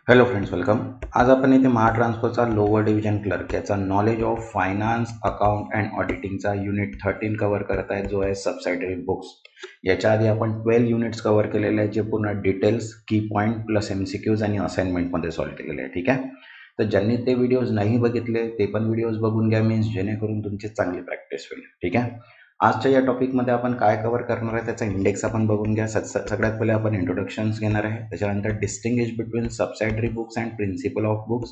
Hello friends, welcome. आज आपण इथे महाट्रान्सफरचा लोअर डिव्हिजन क्लर्क याचा knowledge of finance account and ऑडिटिंगचा युनिट 13 कव्हर करत आहे, जो आहे सबसायडरी बुक्स. याच्या आधी आपण 12 युनिट्स कव्हर केलेले आहेत, जे पूर्ण डिटेल्स, की पॉईंट प्लस MCQs आणि असाइनमेंटमध्ये सॉल्व्ह केलेले आहे. ठीक आहे. तर ज्यांनी ते व्हिडिओज नाही बघितले ते पण व्हिडिओज बघून घ्या, मीन्स जेणेकरून तुमची चांगली प्रॅक्टिस होईल. ठीक आहे. आजच्या या टॉपिकमध्ये आपण काय कव्हर करणार आहे त्याचा इंडेक्स आपण बघून घ्या. सगळ्यात पहिले आपण इंट्रोडक्शन्स घेणार आहे, त्याच्यानंतर distinguish between subsidiary books and principal of books.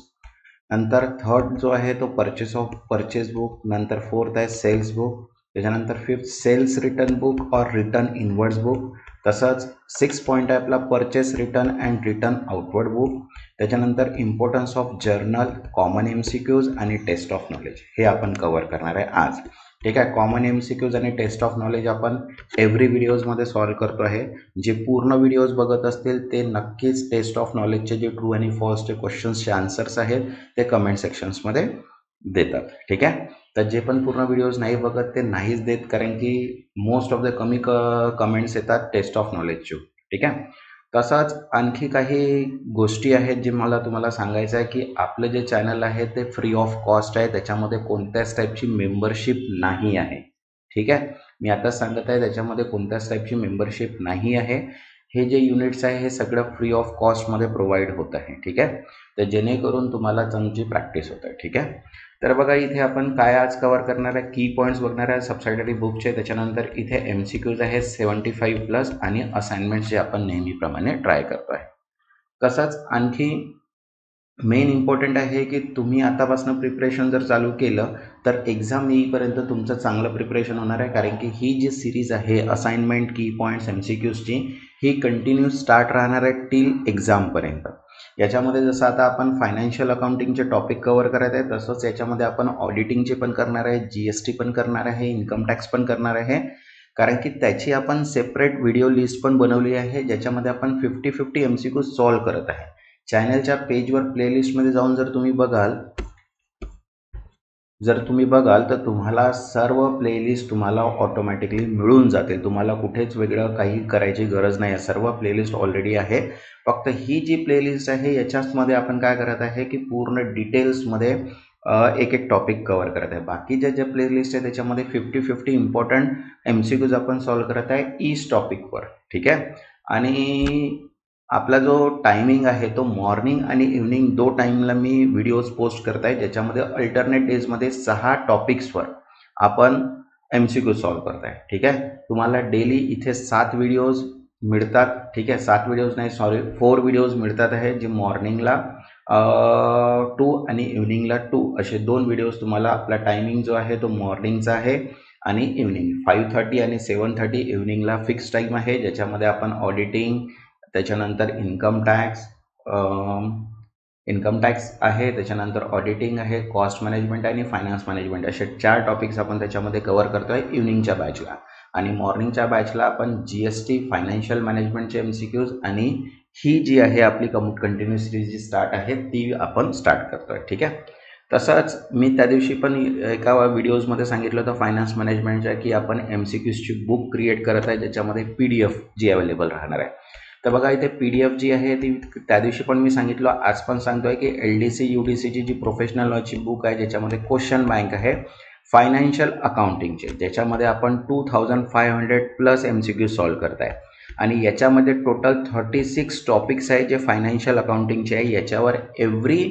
नंतर थर्ड जो आहे तो परचेस बुक. नंतर फोर्थ आहे सेल्स बुक. त्याच्यानंतर फिफ्थ सेल्स रिटर्न बुक और रिटर्न इनवर्ड्स बुक. तसंच 6 पॉईंट आहे आपला purchase return and return outward book. त्याच्यानंतर importance of journal, common MCQs आणि टेस्ट ऑफ नॉलेज हे आपण कव्हर करणार आहे आज. ठीक आहे. कॉमन MCQs आणि टेस्ट ऑफ नॉलेज आपण एव्हरी व्हिडिओजमध्ये सॉल्व्ह करतो आहे. जे पूर्ण व्हिडिओज बघत असतील ते नक्कीच टेस्ट ऑफ नॉलेजचे जे ट्रू आणि फॉल्सचे क्वेश्चन्सचे आन्सर्स आहेत ते कमेंट सेक्शन्समध्ये देतात. ठीक आहे. तर जे पण पूर्ण व्हिडिओज नाही बघत ते नाहीच देत, कारण की मोस्ट ऑफ द कमी कमेंट्स येतात टेस्ट ऑफ नॉलेजचे. ठीक आहे. तसाच आणखी काही गोष्टी आहेत जे मला तुम्हाला सांगायचं आहे, की आपलं जे चॅनल आहे ते फ्री ऑफ कॉस्ट आहे. त्याच्यामध्ये कोणत्याच टाईपची मेंबरशिप नाही आहे. ठीक आहे. मी आताच सांगत आहे, त्याच्यामध्ये कोणत्याच टाईपची मेंबरशिप नाही आहे. हे जे युनिट्स आहे हे सगळं फ्री ऑफ कॉस्टमध्ये प्रोव्हाइड होत आहे. ठीक आहे. तर जेणेकरून तुम्हाला चांगली प्रॅक्टिस होत आहे. ठीक आहे. तर बघा, इथे आपण काय आज कव्हर करणार आहे, की पॉईंट्स बघणार आहे सबसायडरी बुकचे. त्याच्यानंतर इथे MCQs आहेत 75+ आणि असाइनमेंट्स जे आपण नेहमीप्रमाणे ट्राय करतो आहे. तसंच आणखी मेन इम्पॉर्टंट आहे की तुम्ही आतापासून प्रिपरेशन जर चालू केलं तर एक्झाम येईपर्यंत तुमचं चांगलं प्रिपरेशन होणार आहे, कारण की ही जी सिरीज आहे असाइनमेंट, की पॉईंट्स, MCQsची, ही कंटिन्यू स्टार्ट राहणार आहे टिल एक्झामपर्यंत. याच्यामध्ये जसं आता आपण फायनान्शियल अकाउंटिंगचे टॉपिक कव्हर करत आहे, तसंच याच्यामध्ये आपण ऑडिटिंगचे पण करणार आहे, GST पण करणार आहे, इन्कम टॅक्स पण करणार आहे, कारण की त्याची आपण सेपरेट व्हिडिओ लिस्ट पण बनवली आहे, ज्याच्यामध्ये आपण 50-50 MCQ सॉल्व्ह करत आहे. चॅनलच्या पेजवर प्लेलिस्टमध्ये जाऊन जर तुम्ही बघाल तर तुम्हाला सर्व प्लेलिस्ट तुम्हाला ऑटोमॅटिकली मिळून जातील. तुम्हाला कुठेच वेगळं काही करायची गरज नाही आहे. सर्व प्लेलिस्ट ऑलरेडी आहे. फक्त ही जी प्लेलिस्ट आहे याच्यामध्ये आपण काय करत आहे की पूर्ण डिटेल्समध्ये एक एक टॉपिक कव्हर करत आहे. बाकीच्या ज्या प्लेलिस्ट आहे त्याच्यामध्ये 50-50 इम्पॉर्टंट MCQs आपण सॉल्व्ह करत आहे ईच टॉपिकवर. ठीक आहे. आणि आपला जो टायमिंग आहे तो मॉर्निंग आणि इव्हनिंग 2 टाईमला मी व्हिडिओज पोस्ट करत आहे, ज्याच्यामध्ये अल्टरनेट डेजमध्ये 6 टॉपिक्सवर आपण MCQ सॉल्व्ह करत आहे. ठीक आहे. तुम्हाला डेली इथे 7 व्हिडिओज मिळतात. ठीक आहे. 7 व्हिडिओज नाही, सॉरी, 4 व्हिडिओज मिळतात आहे, जे मॉर्निंगला 2 आणि इव्हनिंगला 2 असे 2 व्हिडिओज तुम्हाला. आपला टायमिंग जो आहे तो मॉर्निंगचा आहे आणि इव्हनिंग 5:30 आणि 7:30 इव्हनिंगला फिक्स टाईम आहे, ज्याच्यामध्ये आपण ऑडिटिंग, त्याच्यानंतर इन्कम टॅक्स आहे, त्याच्यानंतर ऑडिटिंग आहे, कॉस्ट मॅनेजमेंट आणि फायनान्स मॅनेजमेंट, असे 4 टॉपिक्स आपण त्याच्यामध्ये कव्हर करतो आहे इव्हनिंगच्या बॅचला. आणि मॉर्निंगच्या बॅचला आपण GST, फायनान्शियल मॅनेजमेंटचे MCQs आणि ही जी आहे आपली कंटिन्यू सिरीज जी स्टार्ट आहे ती आपण स्टार्ट करतो आहे. ठीक आहे. तसंच मी त्या दिवशी पण एका व्हिडिओजमध्ये सांगितलं होतं फायनान्स मॅनेजमेंटच्या, की आपण MCQsची बुक क्रिएट करत आहे, ज्याच्यामध्ये PDF जी अवेलेबल राहणार आहे. तर बघा, इथे PDF जी आहे ती त्या दिवशी पण मी सांगितलं, आज पण सांगतोय, की LDC UDCची जी प्रोफेशनल लॉची बुक आहे, ज्याच्यामध्ये क्वेश्चन बँक आहे फायनान्शियल अकाउंटिंगचे, ज्याच्यामध्ये आपण 2500+ MCQ सॉल्व्ह करत आहे. आणि याच्यामध्ये टोटल 36 टॉपिक्स आहे जे फायनान्शियल अकाउंटिंगचे आहे. याच्यावर एव्हरी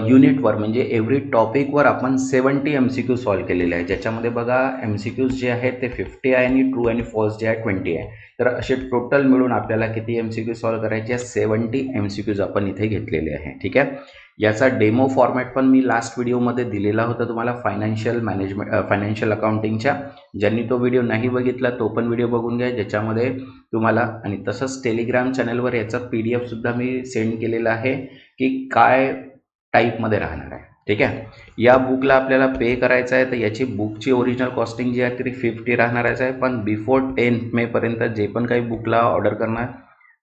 युनिटवर म्हणजे एव्हरी टॉपिकवर आपण 70 MCQ सॉल्व्ह केलेले आहे, ज्याच्यामध्ये बघा MCQs जे आहेत ते 50 आहे आणि ट्रू आणि फॉल्स जे आहे 20 आहे. तर असे टोटल मिळून आपल्याला किती MCQ सॉल्व्ह करायचे आहे? 70 MCQs आपण इथे घेतलेले आहे. ठीक आहे. याचा डेमो फॉर्मॅट पण मी लास्ट व्हिडिओमध्ये दिलेला होता तुम्हाला फायनान्शियल अकाउंटिंगच्या. ज्यांनी तो व्हिडिओ नाही बघितला तो पण व्हिडिओ बघून घ्या, ज्याच्यामध्ये तुम्हाला. आणि तसंच टेलिग्राम चॅनलवर याचा PDF सुद्धा मी सेंड केलेला आहे, की काय टाईपमध्ये राहणार आहे. ठीक आहे. या बुकला आपल्याला पे करायचं आहे, तर याची बुकची ओरिजिनल कॉस्टिंग जी आहे ती 50 राहणारच आहे, पण बिफोर 10 मेपर्यंत जे पण काही बुकला ऑर्डर करणार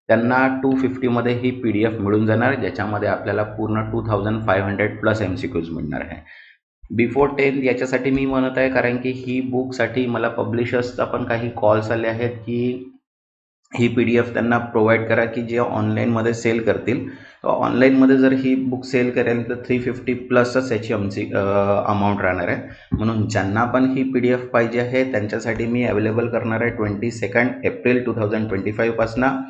त्यांना 250मध्ये ही PDF मिळून जाणार, ज्याच्यामध्ये आपल्याला पूर्ण 2500+ MCQs मिळणार आहे. बिफोर 10 याच्यासाठी मी म्हणत आहे, कारण की ही बुकसाठी मला पब्लिशर्सचा पण काही कॉल्स आले आहेत, की ही PDF त्यांना प्रोव्हाइड करा की जे ऑनलाईनमध्ये सेल करतील. ऑनलाईनमध्ये जर ही बुक सेल करेल तर 350 प्लसच याची आमची अमाऊंट राहणार आहे. म्हणून ज्यांना पण ही PDF पाहिजे आहे त्यांच्यासाठी मी अवेलेबल करणार आहे 22 एप्रिल 2025 पासनं.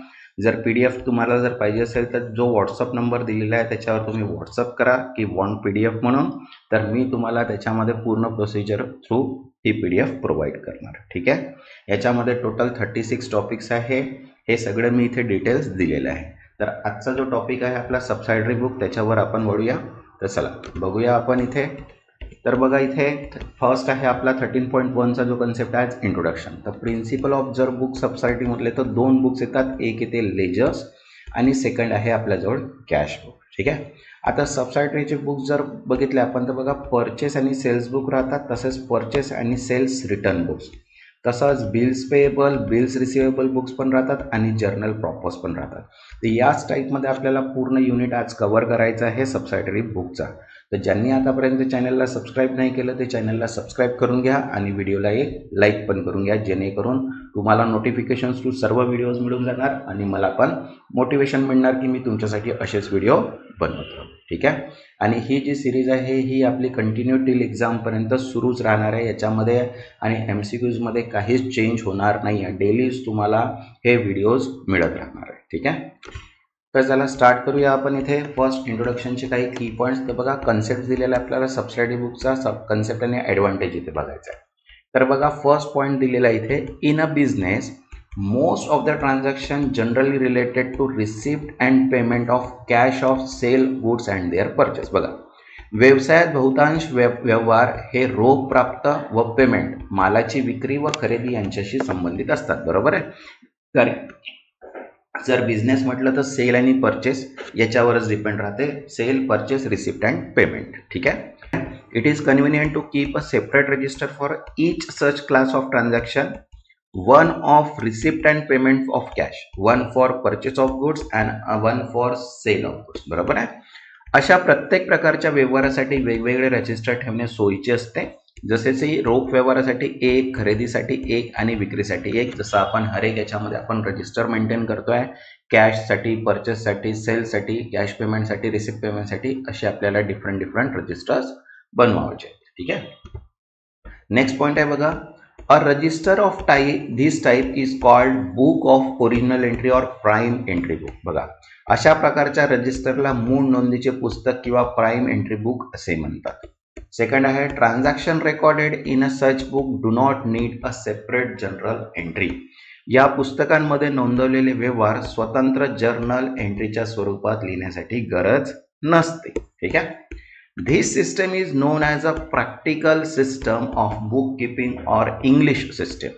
जर PDF तुम्हाला जर पाहिजे असेल तर जो व्हॉट्सअप नंबर दिलेला आहे त्याच्यावर तुम्ही व्हॉट्सअप करा की वॉन्ट PDF म्हणून, तर मी तुम्हाला त्याच्यामध्ये पूर्ण प्रोसिजर थ्रू ही PDF प्रोव्हाइड करणार. ठीक आहे. याच्यामध्ये टोटल 36 टॉपिक्स आहे. हे सगळं मी इथे डिटेल्स दिलेले आहे. तर आजचा जो टॉपिक आहे आपला सबसायडरी बुक, त्याच्यावर आपण वळूया. तर चला बघूया आपण इथे. तर बघा इथे फर्स्ट आहे आपला 13.1चा जो कन्सेप्ट आहे इंट्रोडक्शन. तर प्रिन्सिपल ऑफ जर बुक सबसायटी म्हटले तर 2 बुक्स येतात. एक येते लेजर्स आणि सेकंड आहे आपल्याजवळ कॅश बुक. ठीक आहे. आता सबसायटरीचे बुक्स जर बघितले आपण तर बघा परचेस आणि सेल्स बुक राहतात, तसेच परचेस आणि सेल्स रिटर्न बुक्स, तसंच bills payable, bills receivable books पण राहतात आणि जर्नल प्रॉपर्स पण राहतात. तर याच टाईपमध्ये आपल्याला पूर्ण युनिट आज कव्हर करायचं आहे सबसायटरी बुकचा. तर ज्यांनी आतापर्यंत चॅनलला सबस्क्राईब नाही केलं ते चॅनलला सबस्क्राईब करून घ्या आणि व्हिडिओला एक लाईक पण करून घ्या, जेणेकरून तुम्हाला नोटिफिकेशन्स टू सर्व व्हिडिओज मिळून जाणार आणि मला पण मोटिवेशन मिळणार की मी तुमच्यासाठी असेच व्हिडिओ बनवतो. ठीक आहे. आणि ही जी सिरीज आहे ही आपली कंटिन्यू टिल एक्झामपर्यंत सुरूच राहणार आहे याच्यामध्ये, आणि MCQजमध्ये काहीच चेंज होणार नाही आहे. डेलीच तुम्हाला हे व्हिडिओज मिळत राहणार आहे. ठीक आहे. तर चला स्टार्ट करूया आपण. इथे फर्स्ट इंट्रोडक्शनचे काही की पॉईंट्स. तर बघा कन्सेप्ट दिलेला आपल्याला सबसायडी बुकचा, कन्सेप्ट आणि ॲडव्हान्टेज इथे बघायचा आहे. तर बघा फर्स्ट पॉईंट दिलेला इथे, in a business most of the transaction generally related to receipt and payment of cash of sale goods and their purchase. बघा व्यवसायात बहुतांश व्यवहार हे रोख प्राप्त व पेमेंट, मालाची विक्री व खरेदी यांच्याशी संबंधित असतात. बरोबर आहे. तर जर बिझनेस म्हटलं तर सेल आणि परचेस याच्यावरच डिपेंड राहते. Sale, purchase, receipt and payment. ठीक आहे. It is convenient to keep a separate register for each such class of transaction, one of receipt and payment of cash, one for purchase of goods and one for sale of goods. बरोबर आहे. अशा प्रत्येक प्रकारच्या व्यवहारासाठी वेगवेगळे register ठेवणे सोयीचे असते. जसे की रोख व्यवहारासाठी एक, खरेदीसाठी एक आणि विक्रीसाठी एक. जसं आपण हर एक याच्यामध्ये आपण रजिस्टर मेंटेन करतोय. कॅशसाठी, परचेससाठी, सेलसाठी, कॅश पेमेंटसाठी, रिसिप्ट पेमेंटसाठी असे आपल्याला डिफरंट रजिस्टर्स बनवायचे. ठीक आहे. नेक्स्ट पॉईंट आहे बघा, a register of this type is called book of original entry or prime entry book. बघा अशा प्रकारच्या रजिस्टरला मूळ नोंदीचे पुस्तक किंवा प्राइम एंट्री बुक असे म्हणतात. सेकंड आहे, transaction recorded in a such book do not need a separate journal entry. या पुस्तकांमध्ये नोंदवलेले व्यवहार स्वतंत्र जर्नल एंट्रीच्या स्वरूपात लिहिण्यासाठी गरज नसते. ठीक आहे. This system is known as a practical system of bookkeeping or English system.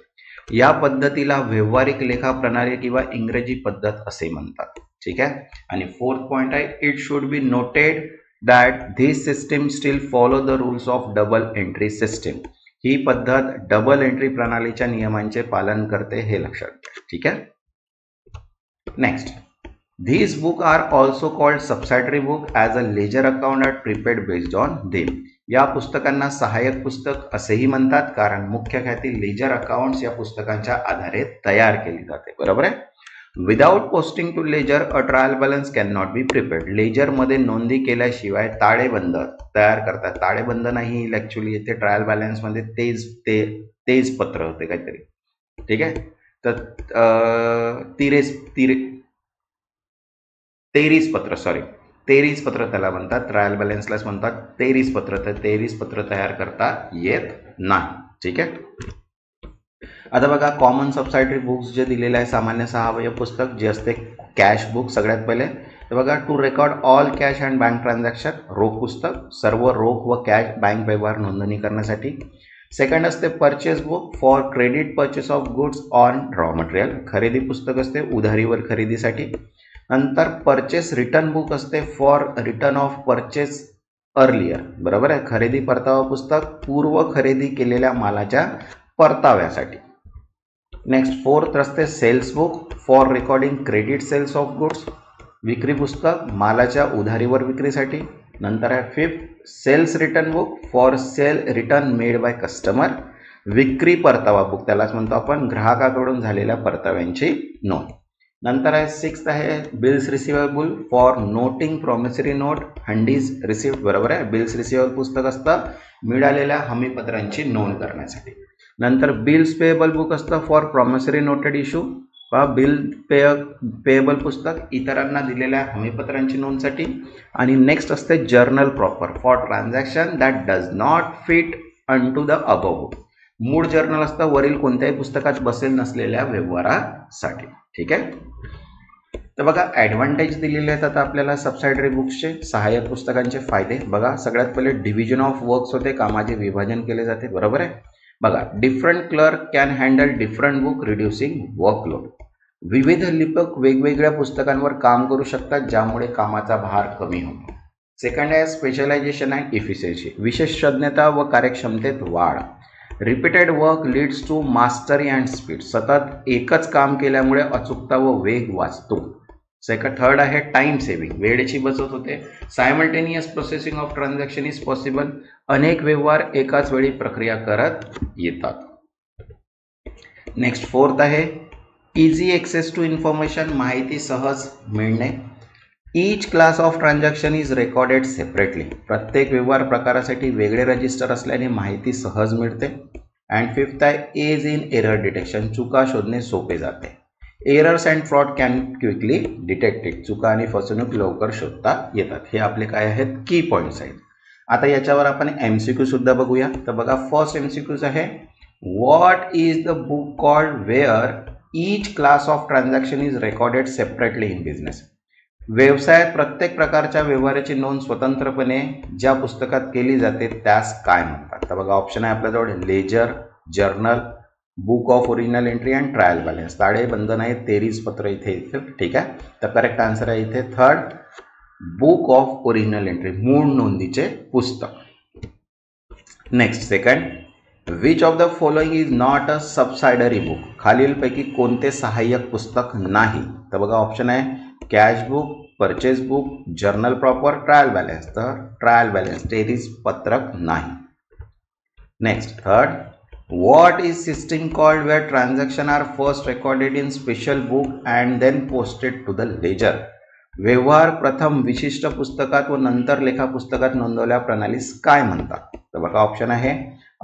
या पद्धतीला व्यावहारिक लेखा प्रणाली किंवा इंग्रजी पद्धत असे म्हणतात. ठीक आहे. आणि फोर्थ पॉइंट आहे, it should be noted that this system still follow the rules of double entry system. ही पद्धत डबल एंट्री प्रणालीच्या नियमांचे पालन करते, हे लक्षात घ्या. ठीक आहे. Next, these books are also called subsidiary book as a ledger account are prepared based on them. या पुस्तकांना सहाय्यक पुस्तक असेही म्हणतात कारण मुख्य ख्याती लेजर अकाउंट्स या पुस्तकांच्या आधारे तयार केली जाते. बरोबर आहे. Without posting to ledger a trial balance can not be prepared. Ledger मध्ये नोंदी केल्याशिवाय ताळेबंद तयार करतात. ताळेबंद नाही, ऍक्च्युअली येथे ट्रायल बॅलन्स मध्ये तेज पत्र होते काहीतरी. ठीक आहे. तर तेरीस पत्र त्याला म्हणतात. ट्रायल बॅलन्सलाच म्हणतात तेरीस पत्र. तर तेरीस पत्र तयार करता येत नाही. ठीक आहे. आता बघा कॉमन सबसायटरी बुक्स जे दिलेले आहे, सामान्य सहावय पुस्तक जे असते कॅश बुक सगळ्यात पहिले. तर बघा to record all cash and bank transaction, रोख पुस्तक, सर्व रोख व कॅश बँक व्यवहार नोंदणी करण्यासाठी. सेकंड असते purchase book for credit purchase of goods on raw material, खरेदी पुस्तक असते उधारीवर खरेदीसाठी. नंतर परचेस रिटर्न बुक असते for return of purchase earlier. बरोबर आहे. खरेदी परतावा पुस्तक पूर्व खरेदी केलेल्या मालाच्या परताव्यासाठी. नेक्स्ट फोर्थ असते sales book for recording credit sales of goods, विक्री पुस्तक मालाच्या उधारीवर विक्रीसाठी. नंतर आहे fifth sales return book for sale return made by customer. विक्री परतावा बुक, त्यालाच म्हणतो आपण ग्राहकाकडून झालेल्या परताव्यांची नोंद. नंतर आहे 6th आहे bills receivable for noting promissory note hundis receive. बरोबर आहे, बिल्स रिसिवेबल पुस्तक असतं मिळालेल्या हमीपत्रांची नोंद करण्यासाठी. नंतर बिल्स पेएबल बुक असतं for promissory noted issue, bill payable पुस्तक इतरांना दिलेल्या हमीपत्रांची नोंदसाठी. आणि नेक्स्ट असते journal proper for transaction that does not fit into the above book. मूळ जर्नल असतं वरील कोणत्याही पुस्तकात बसेल नसलेल्या व्यवहारासाठी. ठीक आहे. तर बघा ॲडव्हान्टेज दिलेले आहेत आता आपल्याला सबसायडरी बुक्सचे. सहाय्यक पुस्तकांचे फायदे बघा. सगळ्यात पहिले डिव्हिजन ऑफ वर्क्स होते, कामाचे विभाजन केले जाते. बरोबर आहे. बघा different clerk can handle different book reducing workload. विविध लिपक वेगवेगळ्या पुस्तकांवर काम करू शकतात ज्यामुळे कामाचा भार कमी होतो. सेकंड आहे स्पेशलायझेशन अँड इफिशियन्सी. विशेषज्ञता व कार्यक्षमतेत वाढ. Repeated work leads to mastery and speed. सतत एकच काम केल्यामुळे अचूकता व वेग वाचतो. थर्ड आहे टाइम सेव्हिंग. वेळेची बचत होते. Simultaneous processing of transaction is possible. अनेक व्यवहार एकाच वेळी प्रक्रिया करत येतात. नेक्स्ट फोर्थ आहे इझी एक्सेस टू इन्फॉर्मेशन. माहिती सहज मिळणे. Each class of transaction is recorded separately. प्रत्येक व्यवहार प्रकारासाठी वेगळे रजिस्टर असल्याने माहिती सहज मिळते. अँड फिफ्थ आहे एज इन एरर डिटेक्शन. चुका शोधणे सोपे जाते. Errors and fraud can quickly detected. चुका आणि फसवणूक लवकर शोधता येतात. हे आपले काय आहेत की पॉईंट्स आहेत. आता याच्यावर आपण MCQ सुद्धा बघूया. तर बघा फर्स्ट MCQज आहे what is the book called where each class of transaction is recorded separately in business. व्यवसायात प्रत्येक प्रकारच्या व्यवहाराची नोंद स्वतंत्रपणे ज्या पुस्तकात केली जाते त्यास काय म्हणतात. तर बघा ऑप्शन आहे आपल्याजवळ ledger, journal, book of original entry and trial balance. ताळेबंधन आहे 23 पत्र इथे येतील. ठीक आहे. तर करेक्ट आन्सर आहे इथे third book of original entry, मूळ नोंदीचे पुस्तक. Next second which of the following is not a subsidiary book. खालीलपैकी कोणते सहाय्यक पुस्तक नाही. तर बघा ऑप्शन आहे cash book, purchase book, journal proper, trial balance. तर ट्रायल बॅलन्स 23 पत्रक नाही. Next third what is system called where transaction are first recorded in special book and then posted to the ledger. व्यवहार प्रथम विशिष्ट पुस्तकात व नंतर लेखा पुस्तकात नोंदवल्या प्रणालीस काय म्हणतात. तर बघा ऑप्शन आहे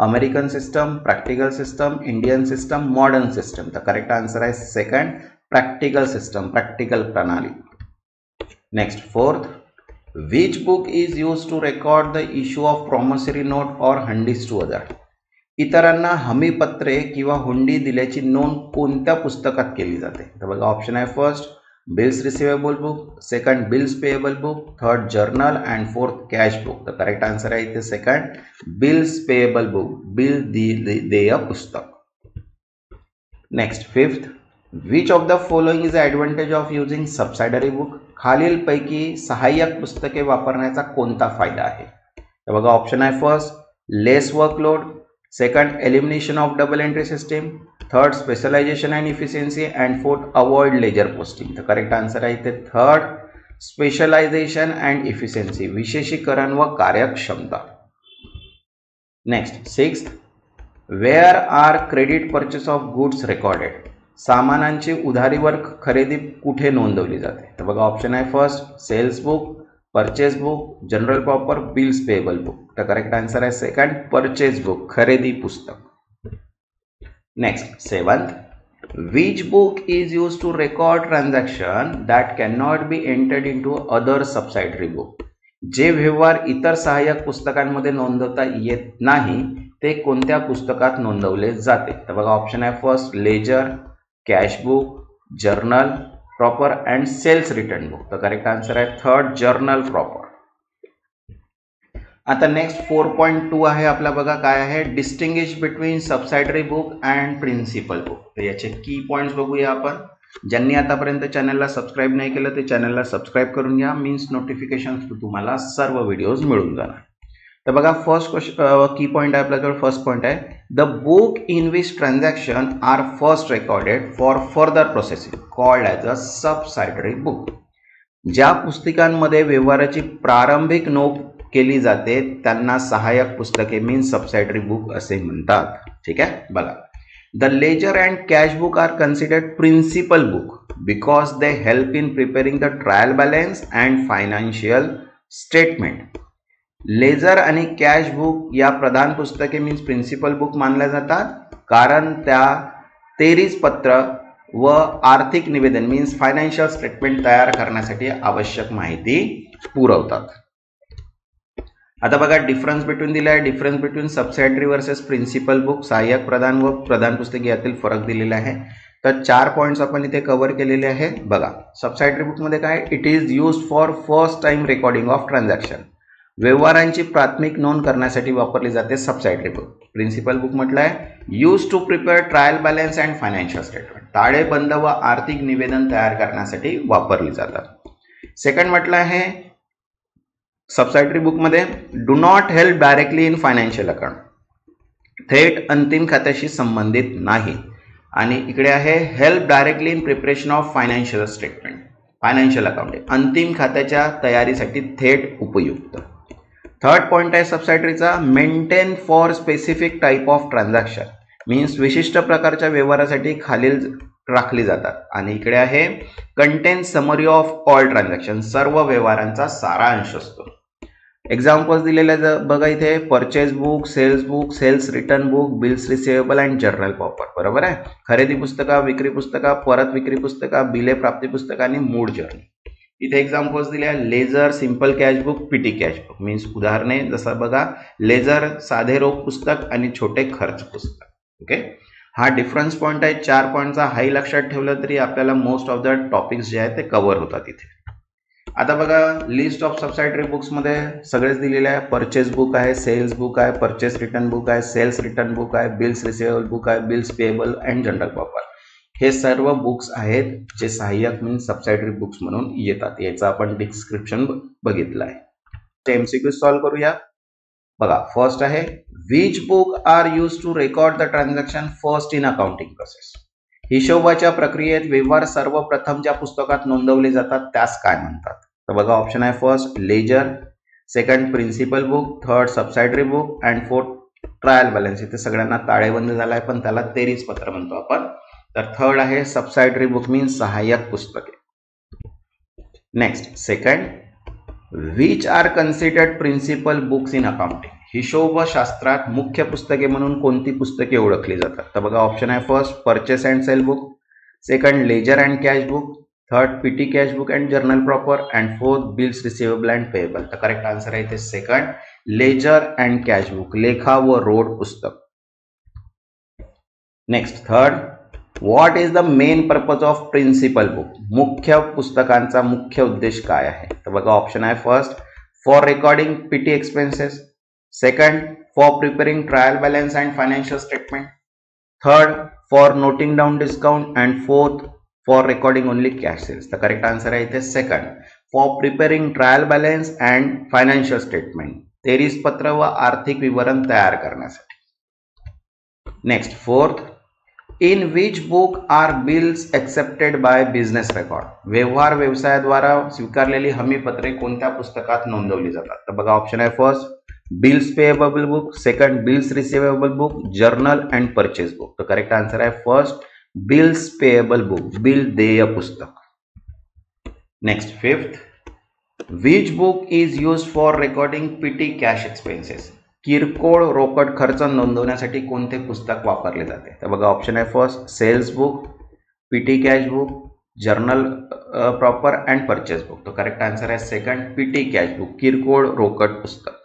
American system, practical system, Indian system, modern system. तर करेक्ट आन्सर आहे सेकंड प्रॅक्टिकल सिस्टम, प्रॅक्टिकल प्रणाली. Next fourth which book is use to record the issue of promissory note or hundis to other. इतरांना हमीपत्रे किंवा हुंडी दिल्याची नोंद कोणत्या पुस्तकात केली जाते. तर बघा ऑप्शन आहे first bills receivable book, second bills payable book, third journal and fourth cash book. तर करेक्ट आन्सर आहे इथे second bills payable book, bill देय पुस्तक. Next fifth which of the following is advantage of using subsidiary book. खालीलपैकी सहाय्यक पुस्तके वापरण्याचा कोणता फायदा आहे. तर बघा ऑप्शन आहे first less workload, second elimination of double entry system, third specialization and efficiency and fourth avoid ledger posting. तर करेक्ट आन्सर आहे इथे थर्ड स्पेशलायझेशन अँड इफिशियन्सी, विशेषीकरण व कार्यक्षमता. Next sixth where are credit purchase of goods recorded. सामानांची उधारीवर खरेदी कुठे नोंदवली जाते. तर बघा ऑप्शन आहे first sales book, purchase book, general proper, bills payable book. तर करेक्ट आन्सर आहे सेकंड परचेस बुक, खरेदी पुस्तक. Next seventh which book is use to record transaction that can not be entered in to other subsidiary book. जे व्यवहार इतर सहाय्यक पुस्तकांमध्ये नोंदवता येत नाही ते कोणत्या पुस्तकात नोंदवले जाते. तर बघा ऑप्शन आहे first ledger, cash book, journal proper and sales return book. तर करेक्ट आन्सर आहे थर्ड जर्नल प्रॉपर. आता नेक्स्ट 4.2 आहे आपला. बघा काय आहे distinguish between subsidiary book and principal book. तर याचे की पॉईंट्स बघूया आपण. ज्यांनी आतापर्यंत चॅनलला सबस्क्राईब नाही केलं ते चॅनलला सबस्क्राईब करून घ्या. मीन्स नोटिफिकेशन्स तुम्हाला सर्व व्हिडिओज मिळून जाणार. तर बघा फर्स्ट की पॉईंट आहे आपल्याजवळ. फर्स्ट पॉईंट आहे the book in which transaction are first recorded for further processing called as a subsidiary book. ज्या पुस्तिकांमध्ये व्यवहाराची प्रारंभिक नोंद केली जाते त्यांना सहाय्यक पुस्तके मीन्स सबसायडरी बुक असे म्हणतात. ठीक आहे, बघा. The ledger and cash book are considered principal book because they help in preparing the trial balance and financial statement. Ledger आणि कॅश बुक या प्रधान पुस्तके मीन्स प्रिन्सिपल बुक मानल्या जातात कारण त्या तेरीस पत्र व आर्थिक निवेदन मीन्स फायनान्शियल स्टेटमेंट तयार करण्यासाठी आवश्यक माहिती पुरवतात. आता बघा डिफरन्स बिटवीन दिला आहे. Difference between subsidiary versus principal book, सहाय्यक प्रधान व प्रधान पुस्तके यातील फरक दिलेला आहे. तर 4 पॉइंट्स आपण इथे कव्हर केलेले आहेत. बघा, सबसायडरी बुकमध्ये काय, it is used for first time recording of transaction, व्यवहारांची प्राथमिक नोंद करण्यासाठी वापरली जाते सबसायडरी बुक. प्रिन्सिपल बुक म्हटलं आहे use to prepare trial balance and financial statement, ताळेबंद व आर्थिक निवेदन तयार करण्यासाठी वापरली जातात. सेकंड म्हटलं आहे सबसायडरी बुकमध्ये do not help directly in financial account, थेट अंतिम खात्याशी संबंधित नाही. आणि इकडे आहे help directly in preparation of financial statement, financial accounting, अंतिम खात्याच्या तयारीसाठी थेट उपयुक्त. थर्ड पॉइंट आहे सबसायडरीचा maintain for specific type of transaction means विशिष्ट प्रकारच्या व्यवहारासाठी खालील राखली जातात. आणि इकडे आहे contain summary of all transaction, सर्व व्यवहारांचा सारांश असतो. एक्झाम्पल्स दिलेले बघा इथे purchase book, sales return book, bills receivable and journal proper. बरोबर आहे. खरेदी पुस्तका, विक्री पुस्तका, परत विक्री पुस्तका, बिले प्राप्ती पुस्तका आणि मूळ जर्नल. इथे एक्झाम्पल्स दिले आहे ledger, simple cash book, petty cash book means उदाहरणे जसं बघा लेजर साधे रोख पुस्तक आणि छोटे खर्च पुस्तक. ओके, हा डिफरन्स पॉईंट आहे. 4 पॉईंटचा हाही लक्षात ठेवलं तरी आपल्याला मोस्ट ऑफ द टॉपिक्स जे आहेत ते कव्हर होतात इथे. आता बघा लिस्ट ऑफ सबसायडरी बुक्समध्ये सगळेच दिलेले आहे. परचेस बुक आहे, सेल्स बुक आहे, परचेस रिटर्न बुक आहे, सेल्स रिटर्न बुक आहे, बिल्स रिसिवेबल बुक आहे, bills payable and general proper. हे सर्व बुक्स आहेत जे सहाय्यक मीन्स सबसायडरी बुक्स म्हणून येतात. याचं आपण डिस्क्रिप्शन बघितलं आहे. एमसीक्यू सॉल्व्ह करूया. बघा फर्स्ट आहे which book are use to record the transaction first in accounting process. हिशोबाच्या प्रक्रियेत व्यवहार सर्वप्रथम ज्या पुस्तकात नोंदवले जातात त्यास काय म्हणतात. तर बघा ऑप्शन आहे first ledger, second principal book, third subsidiary book and fourth trial balance. इथे सगळ्यांना ताळेबंद झाला आहे पण त्याला तेरीस पत्र म्हणतो आपण. तर थर्ड आहे सबसायडरी बुक मीन्स सहाय्यक पुस्तके. Next second which are considered principal books in accounting. हिशोबशास्त्रात मुख्य पुस्तके म्हणून कोणती पुस्तके ओळखली जातात. तर बघा ऑप्शन आहे first purchase and sale book, second ledger and cash book, third petty cash book and journal proper and fourth bills receivable and payable. तर करेक्ट आन्सर आहे इथे second ledger and cash book, लेखा व रोड पुस्तक. Next third what is the main purpose of principal book. मुख्य पुस्तकांचा मुख्य उद्देश काय आहे. तर बघा ऑप्शन आहे first for recording petty expenses, second for preparing trial balance and financial statement, third for noting down discount and fourth for recording only cash sales. तर करेक्ट आन्सर आहे इथे second for preparing trial balance and financial statement, तेरीस पत्र व आर्थिक विवरण तयार करण्यासाठी. Next fourth in which book are bills accepted by business record. व्यवहार व्यवसायाद्वारा स्वीकारलेली हमीपत्रे कोणत्या पुस्तकात नोंदवली जातात. तर बघा ऑप्शन आहे first bills payable book, second bills receivable book, journal and purchase book. तर करेक्ट आन्सर आहे first bills payable book, bill देय पुस्तक. Next fifth which book is use for recording PT cash expenses. किरकोळ रोकड खर्च नोंदवण्यासाठी कोणते पुस्तक वापरले जाते. तर बघा ऑप्शन आहे first sales book, petty cash book, journal proper and purchase book. तो करेक्ट आन्सर आहे सेकंड पीटी कॅश बुक, किरकोळ रोकड पुस्तक.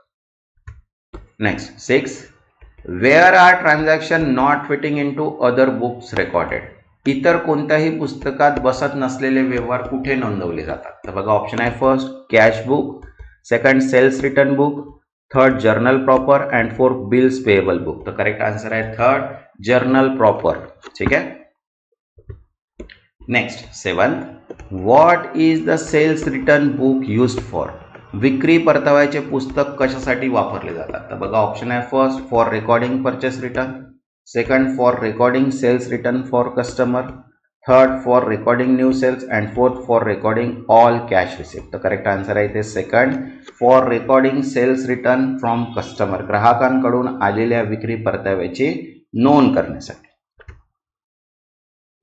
Next six where are transaction not fitting in to other books recorded. इतर कोणत्याही पुस्तकात बसत नसलेले व्यवहार कुठे नोंदवले जातात. तर बघा ऑप्शन आहे first cash book, second sales return book, third journal proper and fourth bills payable book. तर करेक्ट आन्सर आहे थर्ड जर्नल प्रॉपर. ठीक आहे. Next seventh what is the sales return book used for. विक्री परताव्याचे पुस्तक कशासाठी वापरले जातात. तर बघा ऑप्शन आहे first for recording purchase return, second for recording sales return for customer, third for recording new sales and fourth for recording all cash receipt. तर करेक्ट आन्सर आहे ते second, for recording sales return from customer, ग्राहकांकडून आलेल्या विक्री परताव्याची नोंद करण्यासाठी.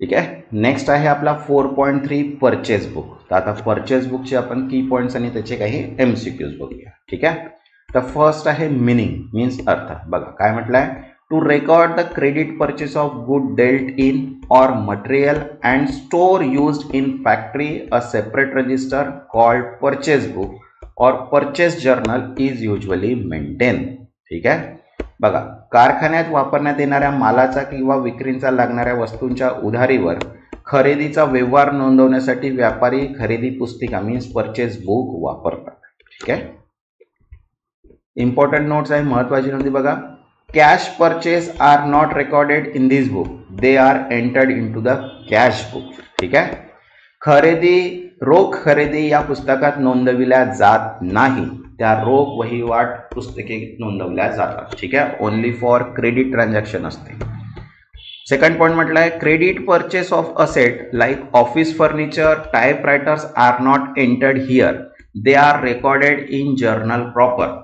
ठीक आहे. नेक्स्ट आहे आपला 4.3 परचेस बुक. तर आता परचेस बुकचे आपण की पॉइंट्स आणि त्याचे काही MCQs बघूया. ठीक आहे. तर फर्स्ट आहे मिनिंग मीन्स अर्थ. बघा काय म्हटलंय, to record the credit purchase of good dealt in or material and store used in factory a separate register called purchase book or purchase journal is usually maintain. ठीक आहे. बघा कारखान्यात वापरण्यात येणाऱ्या मालाचा किंवा विक्रीचा लागणाऱ्या वस्तूंच्या उधारीवर खरेदीचा व्यवहार नोंदवण्यासाठी व्यापारी खरेदी पुस्तिका मीन्स परचेस बुक वापरतात. ठीक आहे. इम्पॉर्टंट नोट्स आहे, महत्वाची नोंदी बघा. Cash purchase are not recorded in this book, they are entered in to the cash book. ठीक आहे. रोख खरेदी या पुस्तकात नोंदविल्या जात नाही, त्या रोख वहिवाट पुस्तके नोंदवल्या जातात. ठीक आहे. ओनली फॉर क्रेडिट ट्रान्झॅक्शन असते. सेकंड पॉइंट म्हटलंय, credit purchase of asset like office furniture typewriters are not entered here, they are recorded in journal proper.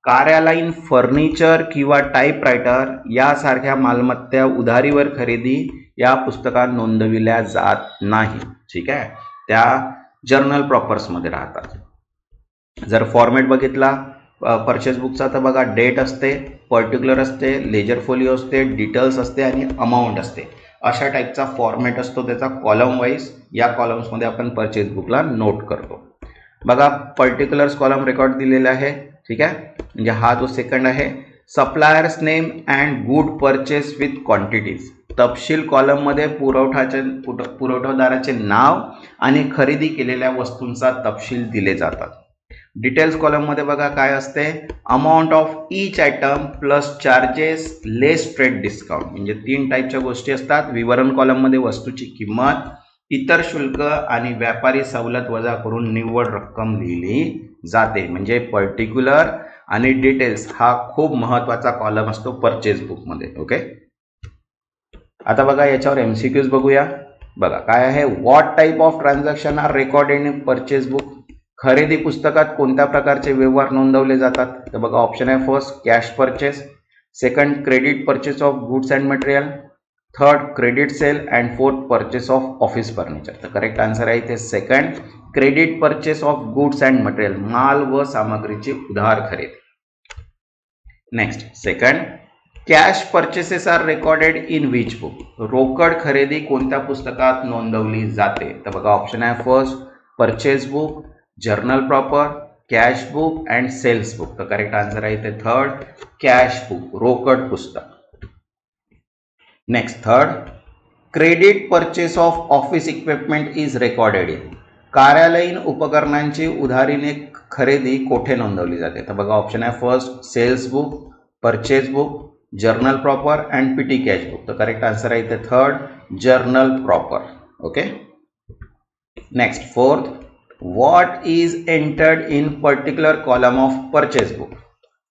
कार्यालयीन फर्निचर किंवा टाईपरायटर यासारख्या मालमत्ता उधारीवर खरेदी या पुस्तकात नोंदविल्या जात नाही. ठीक आहे. त्या जर्नल प्रॉपर्समध्ये राहतात. जर फॉर्मॅट बघितला परचेस बुकचा तर बघा डेट असते, पर्टिक्युलर असते, लेजर फोलिओ असते, डिटेल्स असते आणि अमाऊंट असते. अशा टाईपचा फॉर्मॅट असतो त्याचा कॉलम वाईज. या कॉलम्समध्ये आपण परचेस बुकला नोट करतो. बघा पर्टिक्युलर्स कॉलम रेकॉर्ड दिलेला आहे. ठीक आहे. म्हणजे हा जो सेकंड आहे, suppliers name and good purchase with quantities. तपशील कॉलममध्ये पुरवठादाराचे नाव आणि खरेदी केलेल्या वस्तूंचा तपशील दिले जातात. डिटेल्स कॉलममध्ये बघा काय असते, amount of each item plus charges less trade discount. म्हणजे 3 टाईपच्या गोष्टी असतात. विवरण कॉलममध्ये वस्तूची किंमत, इतर शुल्क आणि व्यापारी सवलत वजा करून निव्वळ रक्कम लिहिली जाते. म्हणजे पर्टिक्युलर आणि डिटेल्स हा खूप महत्वाचा कॉलम असतो परचेस बुकमध्ये. ओके. आता बघा याच्यावर MCQs बघूया. बघा काय आहे, what type of transaction are recorded in purchase book. खरेदी पुस्तकात कोणत्या प्रकारचे व्यवहार नोंदवले जातात. तर बघा ऑप्शन आहे, first cash purchase, second credit purchase of goods and material, third credit sale and fourth purchase of office furniture. तर करेक्ट आन्सर आहे ते second, credit purchase of goods and material, माल व सामग्रीची उधार खरेदी. Next second, cash purchases are recorded in which book. रोकड खरेदी कोणत्या पुस्तकात नोंदवली जाते. तर बघा ऑप्शन आहे, first purchase book, journal proper, cash book and sales book. तर करेक्ट आन्सर आहे ते थर्ड, कॅश बुक, रोकड पुस्तक. Next third, credit purchase of office equipment is recorded in. कार्यालयीन उपकरणांची उधारीने खरेदी कोठे नोंदवली जाते. तर बघा ऑप्शन आहे, first sales book, purchase book, journal proper and PT cash book. तर करेक्ट आन्सर आहे ते third, journal proper. Okay. Next fourth, what is entered in particular column of purchase book.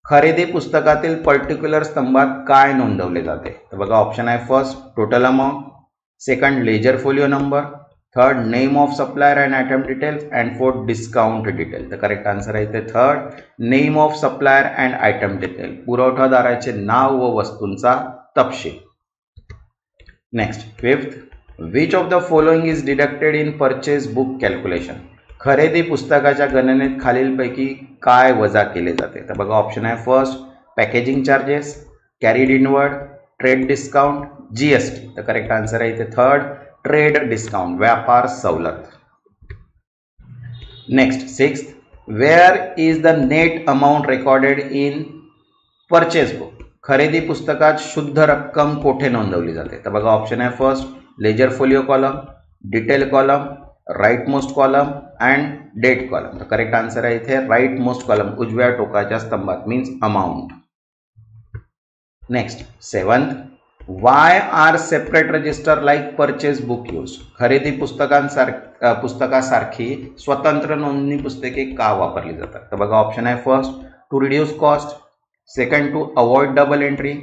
खरेदी पुस्तकातील पर्टिक्युलर स्तंभात काय नोंदवले जाते. तर बघा ऑप्शन आहे, first total amount, second ledger folio number, third name of supplier and item details and fourth discount detail. तर करेक्ट आन्सर आहे ते third, name of supplier and item detail, पुरवठादाराचे नाव व वस्तूंचा तपशील. Next fifth, which of the following is deducted in purchase book calculation. खरेदी पुस्तकाच्या गणनेत खालीलपैकी काय वजा केले जाते. तर बघा ऑप्शन आहे, first packaging charges, carried inward, trade discount, GST. तर करेक्ट आन्सर आहे ते थर्ड, ट्रेड डिस्काउंट, व्यापार सवलत. Next sixth, where is the net amount recorded in purchase book. खरेदी पुस्तकात शुद्ध रक्कम कोठे नोंदवली जाते. तर बघा ऑप्शन आहे, first ledger folio column, detail column, right most column and date column. तर करेक्ट आन्सर आहे इथे राईट मोस्ट कॉलम, उजव्या टोकाच्या स्तंभात means amount. Next seventh, why are separate register like purchase book use. खरेदी पुस्तकासारखी स्वतंत्र नोंदणी पुस्तके का वापरली जातात. तर बघा ऑप्शन आहे, first to reduce cost, second to avoid double entry,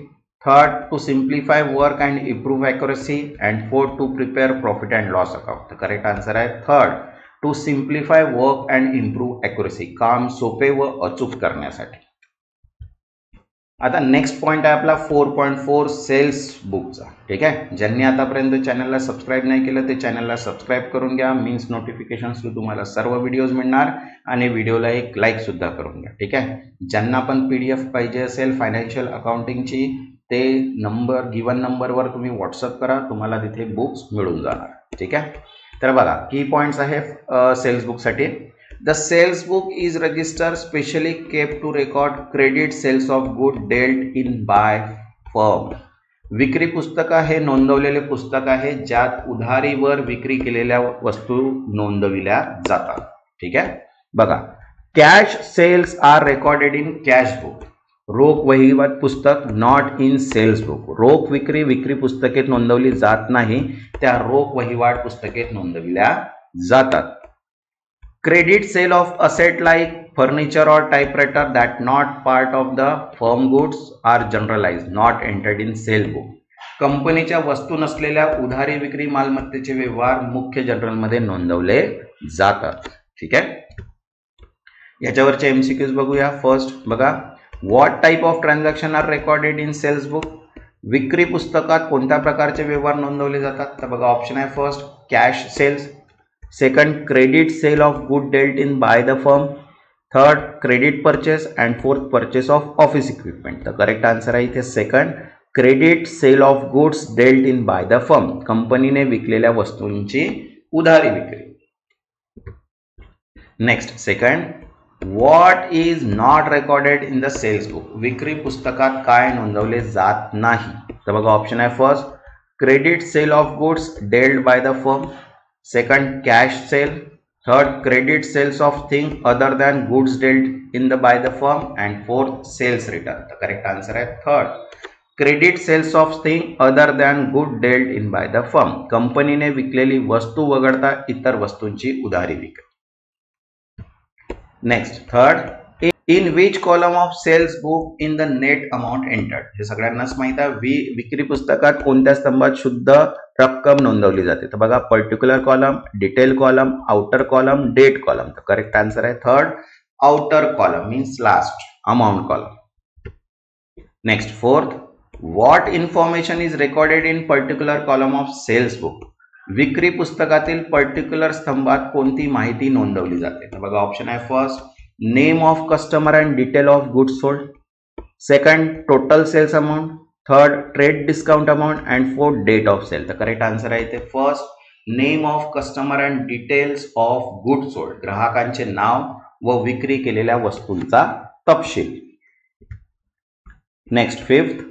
third to simplify work and improve accuracy, and fourth to prepare profit and loss account. तर करेक्ट आन्सर आहे third, to simplify work and improve accuracy, काम सोपे व अचूक करण्यासाठी. आता next point आहे आपला 4.4 सेल्स बुकचा. ठीक आहे, ज्यांनी आतापर्यंत चॅनलला सबस्क्राईब नाही केलं ते चॅनलला सबस्क्राईब करून घ्या. मीन्स नोटिफिकेशन्स थ्रू तुम्हाला सर्व व्हिडिओज मिळणार आणि व्हिडिओला एक लाईक सुद्धा करून घ्या. ठीक आहे, ज्यांना पण PDF पाहिजे असेल फायनान्शियल अकाउंटिंगची ते गिवन नंबरवर तुम्ही व्हॉट्सअप करा, तुम्हाला तिथे बुक्स मिळून जाणार. ठीक आहे, तर बघा की पॉईंट्स आहे सेल्स बुकसाठी. The sales book is registered specially kept to record credit sales of good dealt in by firm. विक्री पुस्तक हे नोंदवलेले पुस्तक आहे ज्यात उधारीवर विक्री केलेल्या वस्तू नोंदविल्या जातात. ठीक आहे, बघा cash sales are recorded in cash book. रोख वहिवाट पुस्तक नॉट इन सेल्स बुक. रोख विक्री पुस्तकेत नोंदवली जात नाही, त्या रोख वहिवाट पुस्तकेत नोंदविल्या जातात. Credit sale of asset like furniture or typewriter that not part of the firm goods are generalized, not entered in sale book. कंपनीच्या वस्तू नसलेल्या उधारी विक्री मालमत्तेचे व्यवहार मुख्य जर्नल मध्ये नोंदवले जातात. ठीक आहे, याच्यावरचे MCQs बघूया. फर्स्ट बघा, what type of transaction are recorded in sales book. विक्री पुस्तकात कोणत्या प्रकारचे व्यवहार नोंदवले जातात. तर बघा ऑप्शन आहे first cash sales, second credit sale of good dealt in by the firm, third credit purchase, and fourth purchase of office equipment. The correct answer आहे इथे second, credit sale of goods dealt in by the firm. कंपनीने विकलेल्या वस्तूंची उधारी विक्री. Next second, what is not recorded in the sales book. विक्री पुस्तकात काय नोंदवले जात नाही. तर बघा ऑप्शन आहे first credit sale of goods dealt by the firm, second cash sale, third credit sales of things other than goods dealt in by the firm, and fourth sales return. The correct answer is third, credit sales of things other than goods dealt in by the firm. कंपनीने विकलेली वस्तू वगळता इतर वस्तूंची उधारी विक्री. Next third, in which column of sales book in the net amount entered. हे सगळ्यांनाच माहित आहे, विक्री पुस्तकात कोणत्या स्तंभात शुद्ध रक्कम नोंदवली जाते. तर बघा particular column, detail column, outer column, date column. तर करेक्ट आन्सर आहे third, outer column means last amount column. Next fourth, what information is recorded in particular column of sales book. विक्री पुस्तकातील पर्टिक्युलर स्तंभात कोणती माहिती नोंदवली जाते. तर बघा ऑप्शन आहे first name of customer and detail of goods sold, second total sales amount, third trade discount amount, and fourth date of sale. तर करेक्ट आन्सर आहे इथे first name of customer and details of goods sold. ग्राहकांचे नाव व विक्री केलेल्या वस्तूंचा तपशील. Next fifth,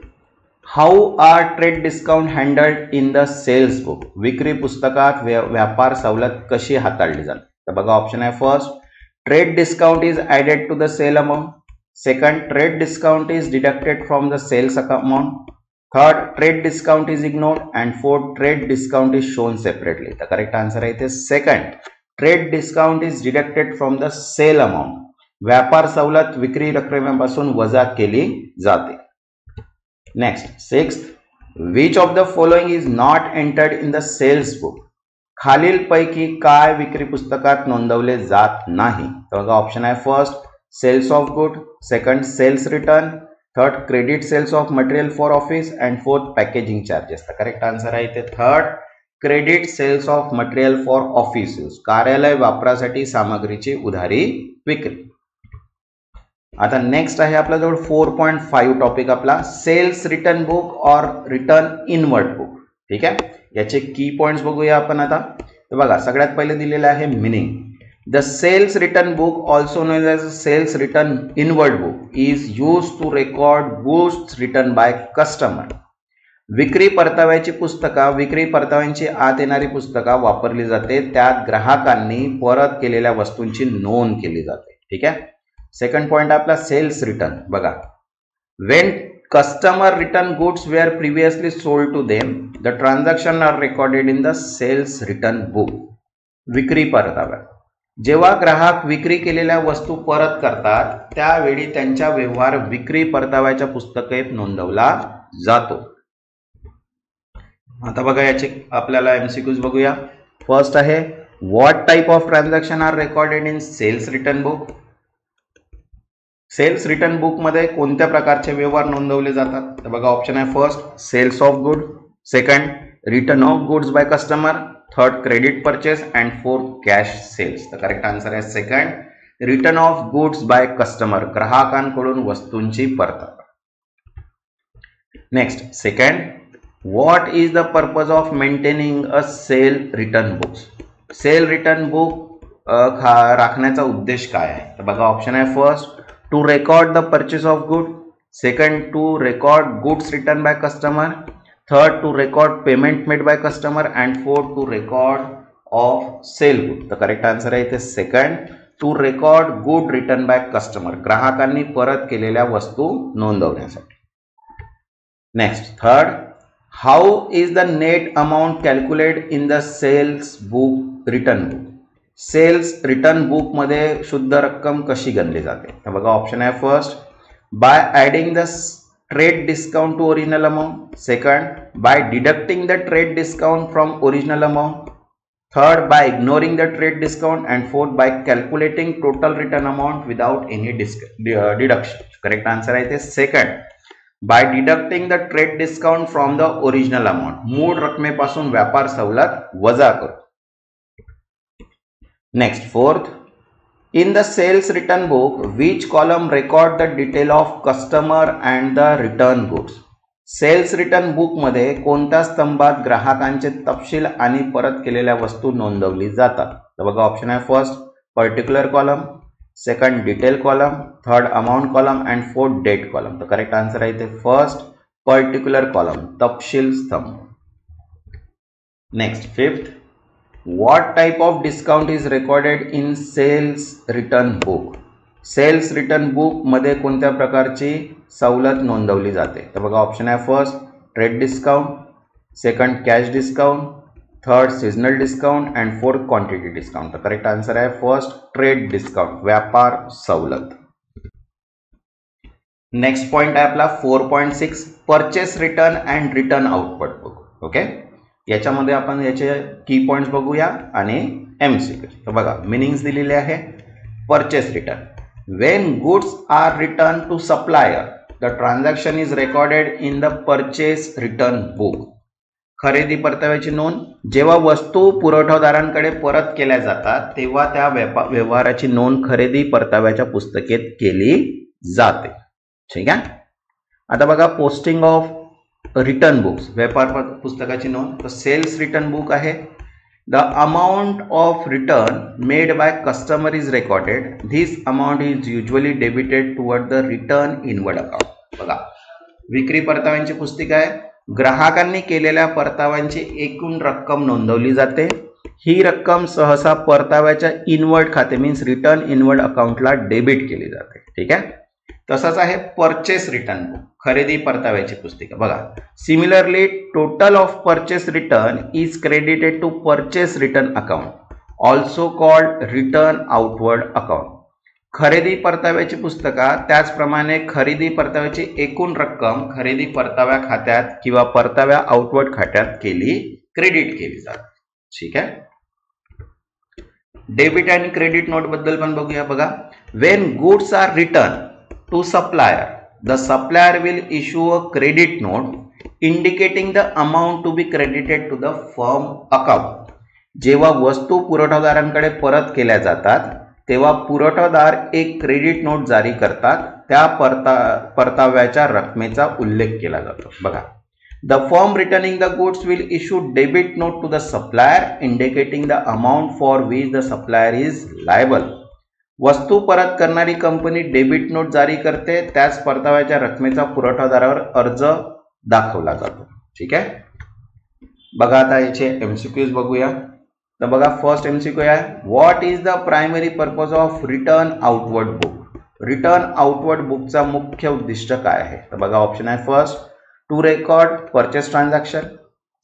how are trade discount handled in the sales book. विक्री पुस्तकात व्यापार सवलत कशी हाताळली जाते. तर बघा ऑप्शन आहे first trade discount is added to the sale amount, second trade discount is deducted from the sales amount, third trade discount is ignored, and fourth trade discount is shown separately. The correct answer is second, trade discount is deducted from the sale amount. व्यापार सवलत विक्री रकमेपासून वजा केली जाते. Next sixth, which of the following is not entered in the sales book. खालील पैकी काय विक्री पुस्तकात नोंदवले जात नाही. तर बघा ऑप्शन आहे first sales of good, second sales return, third credit sales of material for office, and fourth packaging charges. तर करेक्ट आन्सर आहे इथे third credit sales of material for office use. कार्यालय वापरासाठी सामग्रीची उधारी विक्री. आता नेक्स्ट आहे आपला जवळ 4.5 टॉपिक आपला सेल्स रिटर्न बुक और रिटर्न इनवर्ड बुक. ठीक आहे, याचे की पॉइंट्स बघूया आपण आता. तर बघा सगळ्यात पहिले दिलेलं आहे meaning. The sales return book also known as sales return inward book is use to record goods return by customer. विक्री परताव्याची पुस्तका, विक्री परताव्यांची आत येणारी पुस्तका वापरली जाते, त्यात ग्राहकांनी परत केलेल्या वस्तूंची नोंद केली जाते. ठीक आहे, सेकंड पॉइंट आपला सेल्स रिटर्न. बघा Wien customer return goods were previously sold to them, the transaction are recorded in the sales return book. विक्री परतावा, जेव्हा ग्राहक विक्री केलेल्या वस्तू परत करतात त्यावेळी त्यांचा व्यवहार विक्री परताव्याच्या पुस्तकात नोंदवला जातो. आता बघा याचे आपल्याला एमसीक्यूज बघूया. फर्स्ट आहे, what type of transaction are recorded in sales return book. Sales return book मध्ये कोणत्या प्रकारचे व्यवहार नोंदवले जातात? तर बघा ऑप्शन आहे, first sales of good, second return of goods by customer, third credit purchase and fourth cash sales. तर करेक्ट आन्सर आहे second, return of goods by customer, ग्राहकांकडून वस्तूंची परतफेड. Next second, what is the purpose of maintaining a sale return books. Sale return book राखण्याचा उद्देश काय आहे? तर बघा ऑप्शन आहे, first to record the purchase of good, second to record goods return by customer, third to record payment made by customer and fourth to record of sale good. तर correct answer आहे इथे second, to record good return by customer, ग्राहकांनी परत केलेल्या वस्तू नोंदवण्यासाठी. Next third, how is the net amount calculate in the sales book return book. Sales return book मध्ये शुद्ध रक्कम कशी गणली जाते? तर बघा ऑप्शन आहे, first by adding the trade discount to original amount, second by deducting the trade discount from original amount, third by ignoring the trade discount and fourth by calculating total return amount without any deduction. Correct answer आहे ते second, by deducting the trade discount from the original amount, मूळ रकमेपासून व्यापार सवलत वजा करू. Next fourth, in the sales return book which column record the detail of customer and the return goods. Sales return book मध्ये कोणत्या स्तंभात ग्राहकांचे तपशील आणि परत केलेल्या वस्तू नोंदवली जातात? तर बघा ऑप्शन आहे, first particular column, second detail column, third amount column and fourth date column. तर करेक्ट आन्सर आहे इथे फर्स्ट पर्टिक्युलर कॉलम, तपशील स्तंभ. Next fifth, what type of discount is recorded in sales return book. Sales return book मध्ये कोणत्या प्रकारची सवलत नोंदवली जाते? तर बघा ऑप्शन आहे, first trade discount, second cash discount, third seasonal discount and fourth quantity discount. तर करेक्ट आन्सर आहे फर्स्ट ट्रेड डिस्काउंट, व्यापार सवलत. नेक्स्ट पॉइंट आहे आपला 4.6 purchase return and return output book. Okay, याच्यामध्ये आपण याचे की पॉइंट्स बघूया आणि एमसीक्यू. तर बघा मिनिंग्स दिलेले आहे. Purchase return, when goods are return to supplier the transaction is recorded in the purchase return book. खरेदी परताव्याची नोंद, जेव्हा वस्तू पुरवठादारांकडे परत केल्या जातात तेव्हा त्या व्यवहाराची नोंद खरेदी परताव्याच्या पुस्तिकेत केली जाते. ठीक आहे. आता बघा पोस्टिंग ऑफ रिटर्न बुक्स, व्यापार पुस्तकाची नोंद. तर सेल्स रिटर्न बुक आहे, the amount of return made by customer is recorded, this amount is usually debited toward the return inward account. बघा विक्री परताव्यांची पुस्तिका आहे, ग्राहकांनी केलेल्या परताव्यांची एकूण रक्कम नोंदवली जाते. ही रक्कम सहसा परताव्याच्या इनवर्ड खाते मीन्स रिटर्न इनवर्ड अकाउंटला डेबिट केली जाते. ठीक आहे. तसंच आहे परचेस रिटर्न बुक, खरेदी परताव्याची पुस्तिका. बघा similarly total of purchase return is credited to purchase return account, also called return outward account. खरेदी परताव्याची पुस्तिका त्याचप्रमाणे खरेदी परताव्याची एकूण रक्कम खरेदी परताव्या खात्यात किंवा परताव्या आउटवर्ड खात्यात क्रेडिट केली जाते. ठीक आहे. डेबिट आणि क्रेडिट नोट बद्दल पण बघूया. बघा when goods are return to supplier, the supplier will issue a credit note indicating the amount to be credited to the firm account. जेव्हा वस्तू पुरवठादारांकडे परत केल्या जातात तेव्हा पुरवठादार एक क्रेडिट नोट जारी करतात, त्या परताव्याच्या रकमेचा उल्लेख केला जातो. बघा the firm returning the goods will issue debit note to the supplier indicating the amount for which the supplier is liable. वस्तू परत करणारी कंपनी डेबिट नोट जारी करते, त्याच परताव्याच्या रकमेचा पुरवठादारावर अर्ज दाखवला जातो. ठीक आहे. बघा आता याचे एमसीक्यूज बघूया. तर बघा फर्स्ट एमसीक्यू आहे, what is the primary purpose of return outward book. Return outward बुकचा मुख्य उद्दिष्ट काय आहे? तर बघा ऑप्शन आहे, first to record purchase transaction,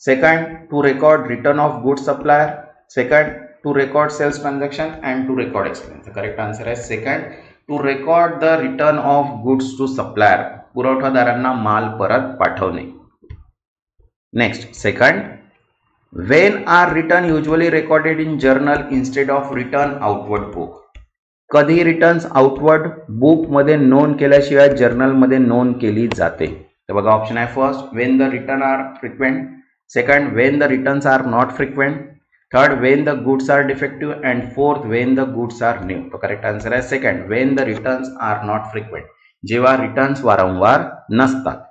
second to record return of good supplier, second to record sales transaction and to record expense. The correct answer is second, to record the return of goods to supplier. पुरवठादारांना माल परत पाठवणे. Next second, when are return usually recorded in journal instead of return outward book. कधी returns outward book मध्ये नोंद केल्याशिवाय journal मध्ये नोंद केली जाते. तर बघा ऑप्शन आहे first when the return are frequent, second when the returns are not frequent, third when the goods are defective, and fourth when the goods are new. तो करेक्ट आन्सर आहे second, when the returns are not frequent, जेव्हा returns वारंवार नसतात.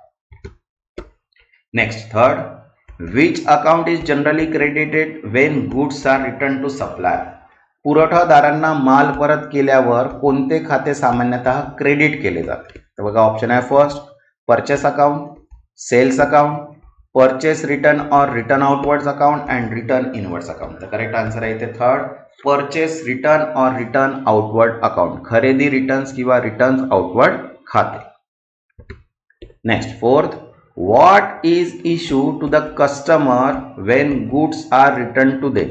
Next third, which account is generally credited when goods are returned to supplier. पुरवठादारांना माल परत केल्यावर कोणते खाते सामान्यतः क्रेडिट केले जाते. तर बघा ऑप्शन आहे first purchase account, sales account, purchase return or return outwards account and return inwards account. तर करेक्ट आन्सर आहे इथे third purchase return or return outward account, खरेदी रिटर्न्स किंवा रिटर्न्स आउटवर्ड खाते. Next fourth, what is issued to the customer when goods are returned to them.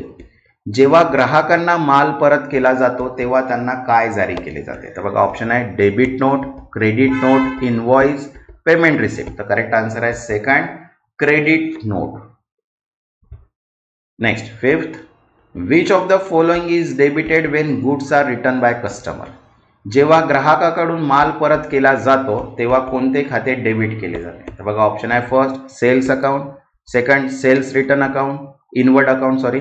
जेव्हा ग्राहकांना माल परत केला जातो तेव्हा त्यांना काय जारी केले जाते. तर बघा ऑप्शन आहे debit note, credit note, invoice, payment receipt. तर करेक्ट आन्सर आहे second credit note. Next fifth, which of the following is debited when goods are returned by customer. जेव्हा ग्राहकाकडून माल परत केला जातो तेव्हा कोणते खाते डेबिट केले जाते. तर बघा ऑप्शन आहे first sales account, second sales return account, inward account sorry,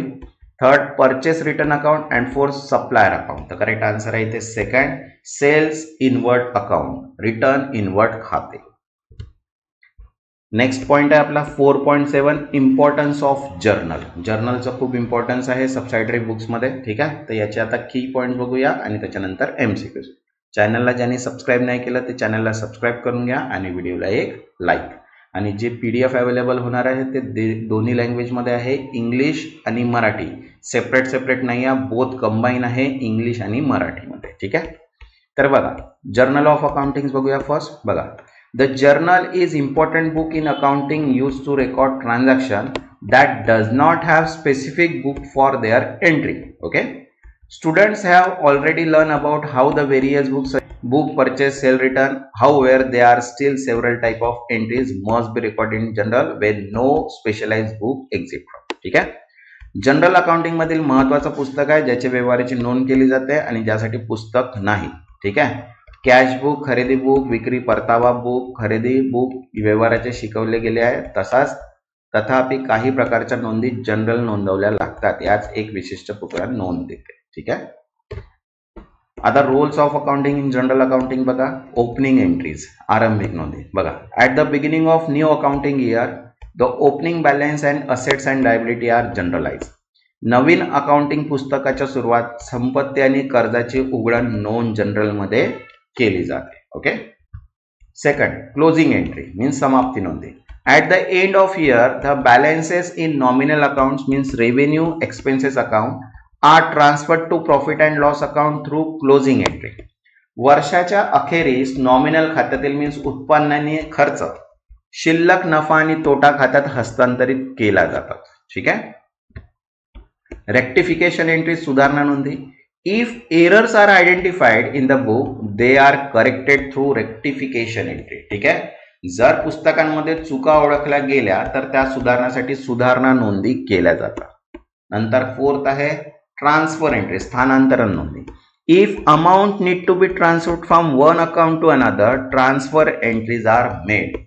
third purchase return account and fourth supplier account. तर करेक्ट आन्सर आहे इथे second sales inward account, return inward खाते. नेक्स्ट पॉइंट आहे आपला 4.7 इम्पॉर्टन्स ऑफ जर्नल. जर्नलचं खूप importance आहे सबसायडरी बुक्समध्ये. ठीक आहे, तर याचे आता की पॉईंट बघूया आणि त्याच्यानंतर MCQs. चॅनलला ज्यांनी सबस्क्राईब नाही केलं ते चॅनलला सबस्क्राईब करून घ्या आणि व्हिडिओला एक लाईक. आणि जे PDF अवेलेबल होणार आहे ते दोन्ही लँग्वेजमध्ये आहे, इंग्लिश आणि मराठी. सेपरेट नाही आहे, बोथ कंबाईन आहे इंग्लिश आणि मराठीमध्ये. ठीक आहे, तर बघा जर्नल ऑफ अकाउंटिंग बघूया. फर्स्ट बघा, the journal is important book in accounting used to record transaction that does not have specific book for their entry. Okay, students have already learned about how the various books book purchase, sale, return. However, there are still several type of entries must be recorded in journal when no specialized book exist from. ठीक आहे, general accounting मधील महत्वाचं पुस्तक आहे ज्याचे व्यवहाराची नोंद केली जाते आणि ज्यासाठी पुस्तक नाही. ठीक आहे, कॅश बुक, खरेदी बुक, विक्री परतावा बुक, खरेदी बुक व्यवहाराचे शिकवले गेले आहे. तथापि काही प्रकारच्या नोंदी जनरल नोंदवल्या लागतात, याच एक विशिष्ट पुस्तकात नोंद देते. ठीक आहे, आता roles of accounting in journal accounting बघा. ओपनिंग एंट्रीज, आरंभिक नोंदी बघा. At the beginning of new accounting year the opening balance and assets and liability are journalise. नवीन अकाउंटिंग पुस्तकाच्या सुरुवात संपत्ती आणि कर्जाची उघडण नोंद जनरलमध्ये केली जाते. Okay, second closing entry means समाप्ती नोंदी. At the end of year the balances in nominal accounts means revenue expenses account are transferred to profit and loss account through closing entry. वर्षाच्या अखेरीस नॉमिनल खात्यातील मीन्स उत्पन्न आणि खर्च शिल्लक नफा आणि तोटा खात्यात हस्तांतरित केला जातात. ठीक आहे, रेक्टिफिकेशन एंट्री सुधारणा नोंदी. If errors are identified in the book, they are corrected through rectification entry. ठीक आहे, जर पुस्तकांमध्ये चुका ओळखल्या गेल्या तर त्या सुधारण्यासाठी सुधारणा नोंदी केल्या जातात. नंतर फोर्थ आहे ट्रान्सफर एंट्री, स्थानांतरण नोंदी. If amount need to be transferred from one account to another, transfer entries are made.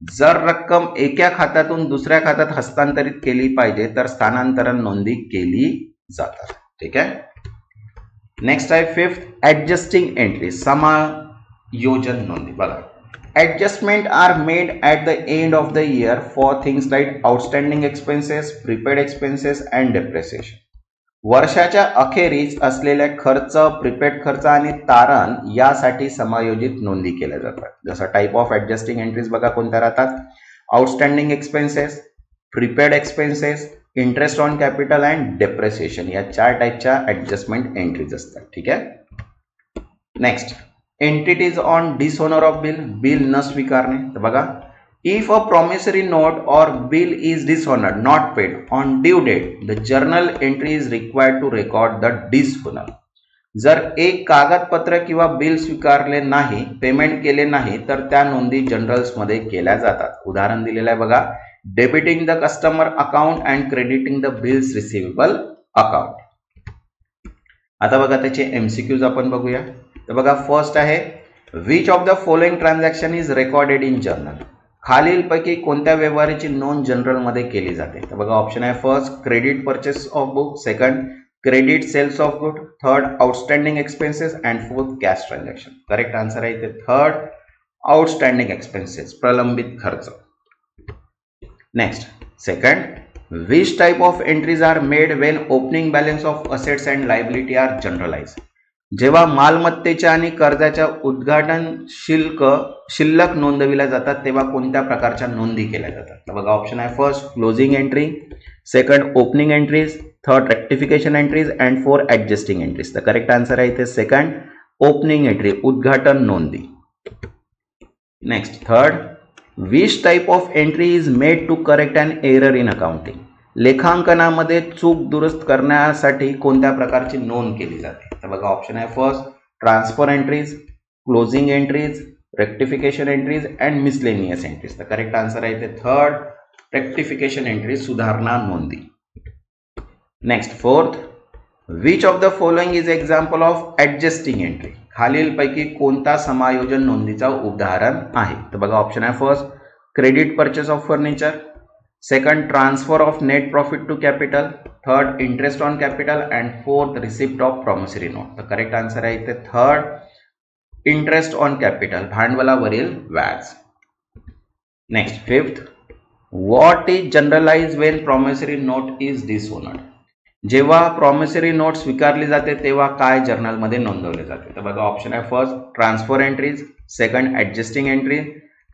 जर रक्कम एका खात्यातून दुसऱ्या खात्यात हस्तांतरित केली पाहिजे तर स्थानांतरण नोंदी केली जातात. ठीक आहे, नेक्स्ट आहे फिफ्थ ऍडजस्टिंग एंट्री, समायोजन नोंदी बघा. Adjustment are made at the end of the year for things like outstanding expenses, prepaid expenses and depreciation. वर्षाच्या अखेरीस असलेल्या खर्च, प्रीपेड खर्च आणि तारण यासाठी समायोजित नोंदी केल्या जातात. जसं टाईप ऑफ ऍडजस्टिंग एंट्रीज बघा कोणत्या राहतात. Outstanding expenses, prepaid expenses, interest on capital and depreciation, या 4 टाईपच्या ऍडजस्टमेंट एंट्रीज असतात. ठीक आहे, next entities on dishonour of bill, bill न स्वीकारणे. तर बघा, इफ अ प्रॉमिसरी नोट और bill is dishonoured not paid on due date the journal entry is required to record the dishonour. जर एक कागदपत्र किंवा बिल स्वीकारले नाही, पेमेंट केले नाही, तर त्या नोंदी जनरल्समध्ये केल्या जातात. उदाहरण दिलेलं आहे बघा, debiting the customer account and crediting the bills receivable account. आता बघा त्याचे MCQs आपण बघूया. तर बघा फर्स्ट आहे, which of the following transaction is recorded in journal. खालीलपैकी कोणत्या व्यवहाराची नोंद जनरलमध्ये केली जाते. तर बघा ऑप्शन आहे first credit purchase of book, second credit sales of good, third outstanding expenses and fourth cash transaction. Correct answer आहे इथे थर्ड आउटस्टँडिंग एक्सपेन्सेस, प्रलंबित खर्च. Next second, which type of entries are made when opening balance of assets and liability are generalized. जेव्हा मालमत्तेच्या आणि कर्जाच्या उद्घाटन शिल्लक नोंदविल्या जातात तेव्हा कोणत्या प्रकारच्या नोंदी केल्या जातात. तर बघा ऑप्शन आहे first closing entry, second opening entries, third rectification entries and four adjusting entries. तर करेक्ट आन्सर आहे इथे सेकंड ओपनिंग एंट्री, उद्घाटन नोंदी. Next third, which type of entry is made to correct an error in accounting. लेखांकनामध्ये चूक दुरुस्त करण्यासाठी कोणत्या प्रकारची नोंद केली जाते. तर बघा ऑप्शन आहे first transfer entries, closing entries, rectification entries and miscellaneous entries. तर करेक्ट आन्सर आहे इथे थर्ड रेक्टिफिकेशन एंट्रीज, सुधारणा नोंदी. Next fourth, which of the following is example of adjusting entry. खालीलपैकी कोणता समायोजन नोंदीचा उदाहरण आहे. तर बघा ऑप्शन आहे first credit purchase of furniture, second transfer of net profit to capital, third interest on capital and fourth receipt of promissory note. तर correct answer आहे इथे थर्ड इंटरेस्ट ऑन कॅपिटल, भांडवलावरील व्याज. Next fifth, what is journalised when promissory note is dishonoured. जेव्हा promissory note स्वीकारली जाते तेव्हा काय जर्नलमध्ये नोंदवले जाते. तर बघा ऑप्शन आहे first transfer entries, second adjusting entry,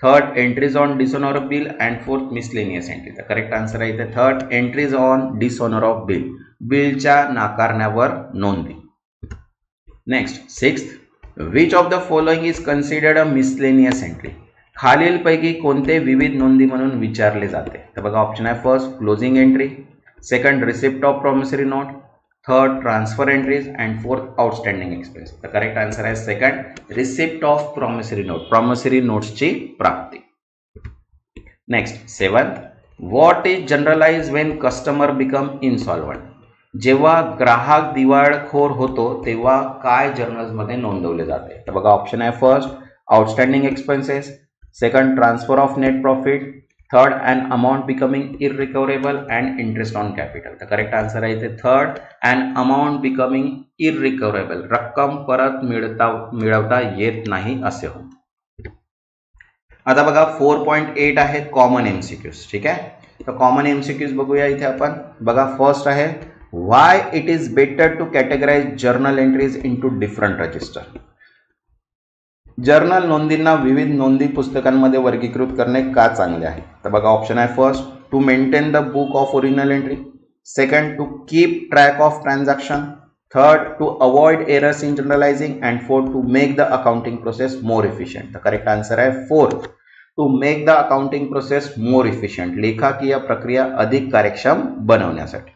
third entries on dishonour of bill and fourth miscellaneous entry. तर करेक्ट आन्सर आहे इथे third entries on dishonour of bill, बिलच्या नाकारण्यावर नोंदी. Next sixth, which of the following is considered a miscellaneous entry. खालीलपैकी कोणते विविध नोंदी म्हणून विचारले जाते. तर बघा ऑप्शन आहे first closing entry, second receipt of promissory note, third transfer entries and fourth outstanding expense. तर करेक्ट आन्सर आहे second receipt of promissory note, promissory नोट्सची प्राप्ती. Next seventh, what is journalised when customer become insolvent. जेव्हा ग्राहक दिवाळखोर होतो तेव्हा काय जर्नल्समध्ये नोंदवले जाते. तर बघा ऑप्शन आहे first outstanding expenses, second transfer of net profit, third and amount becoming irrecoverable and interest on capital. तर करेक्ट आन्सर आहे इथे third and amount becoming irrecoverable, रक्कम परत मिळवता येत नाही असे हो. आता बघा 4.8 आहे कॉमन MCQs. ठीक आहे, तर कॉमन MCQs बघूया इथे आपण. बघा फर्स्ट आहे why it is better to categorise journal entries into different register. Journal नोंदींना विविध नोंदी पुस्तकांमध्ये वर्गीकृत करणे का चांगले आहे. तर बघा ऑप्शन आहे first to maintain the book of original entry, second to keep track of transaction, third to avoid errors in journalising and fourth to make the accounting process more efficient. तर करेक्ट आन्सर आहे fourth to make the accounting process more efficient, लेखाकीय प्रक्रिया अधिक कार्यक्षम बनवण्यासाठी.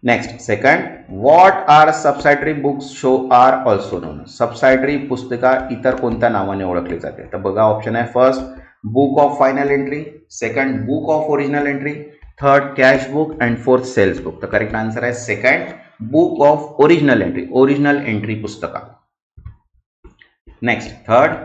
Next second, what are subsidiary books show are also known. Subsidiary पुस्तिका इतर कोणत्या नावाने ओळखली जाते. तर बघा ऑप्शन आहे first book of final entry, second book of original entry, third cash book and fourth sales book. तर करेक्ट आन्सर आहे second book of original entry, original entry पुस्तका. Next third,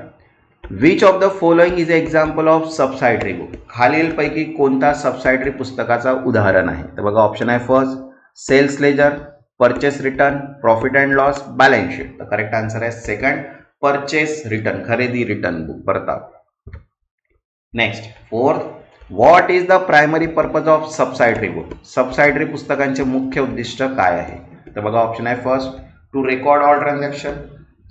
which of the following is example of subsidiary book. खालीलपैकी कोणता सबसायडरी पुस्तकाचा उदाहरण आहे. तर बघा ऑप्शन आहे first sales ledger, purchase return, profit and loss, balance sheet. तर करेक्ट आन्सर आहे सेकंड परचेस रिटर्न, खरेदी रिटर्न बुक, परताव. Next fourth, what is the primary purpose of subsidiary book. Subsidiary पुस्तकांचे मुख्य उद्दिष्ट काय आहे. तर बघा ऑप्शन आहे first to record all transaction,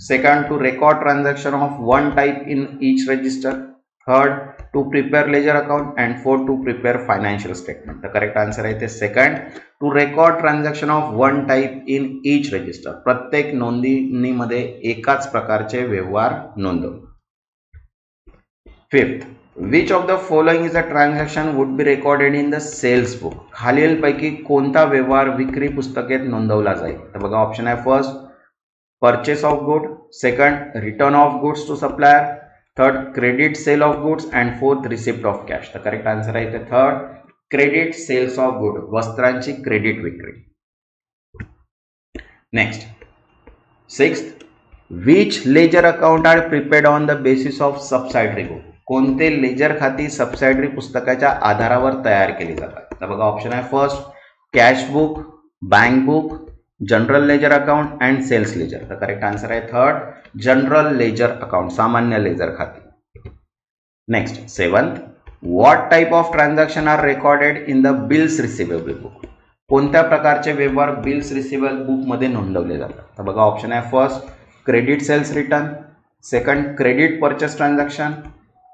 second to record transaction of one type in each register, third to prepare ledger account and fourth to prepare financial statement. तर correct answer आहे ते second to record transaction of one type in each register, प्रत्येक नोंदणीमध्ये एकाच प्रकारचे व्यवहार नोंदवणे. Fifth, which of the following is a transaction would be recorded in the sales book. खालीलपैकी कोणता व्यवहार विक्री पुस्तकेत नोंदवला जाईल. तर बघा ऑप्शन आहे first purchase of good, second return of goods to supplier, third credit sale of goods, and fourth receipt of cash. The correct answer is the third, credit sales of good, वस्त्रांची credit विक्री. Next, sixth, which ledger account are prepared on the basis of subsidiary book? कोणते ledger खाती सबसायडरी पुस्तकाच्या आधारावर तयार केली जातात? तर बघा ऑप्शन आहे first cash book, bank book, general ledger account and sales ledger. तर करेक्ट आन्सर आहे थर्ड, जनरल लेजर अकाउंट, सामान्य लेजर खाती. Next, seventh, what type of transaction are recorded in the bills receivable book? कोणत्या प्रकारचे व्यवहार bills receivable book मध्ये नोंदवले जातात? तर बघा ऑप्शन आहे first credit sales return, second credit purchase transaction,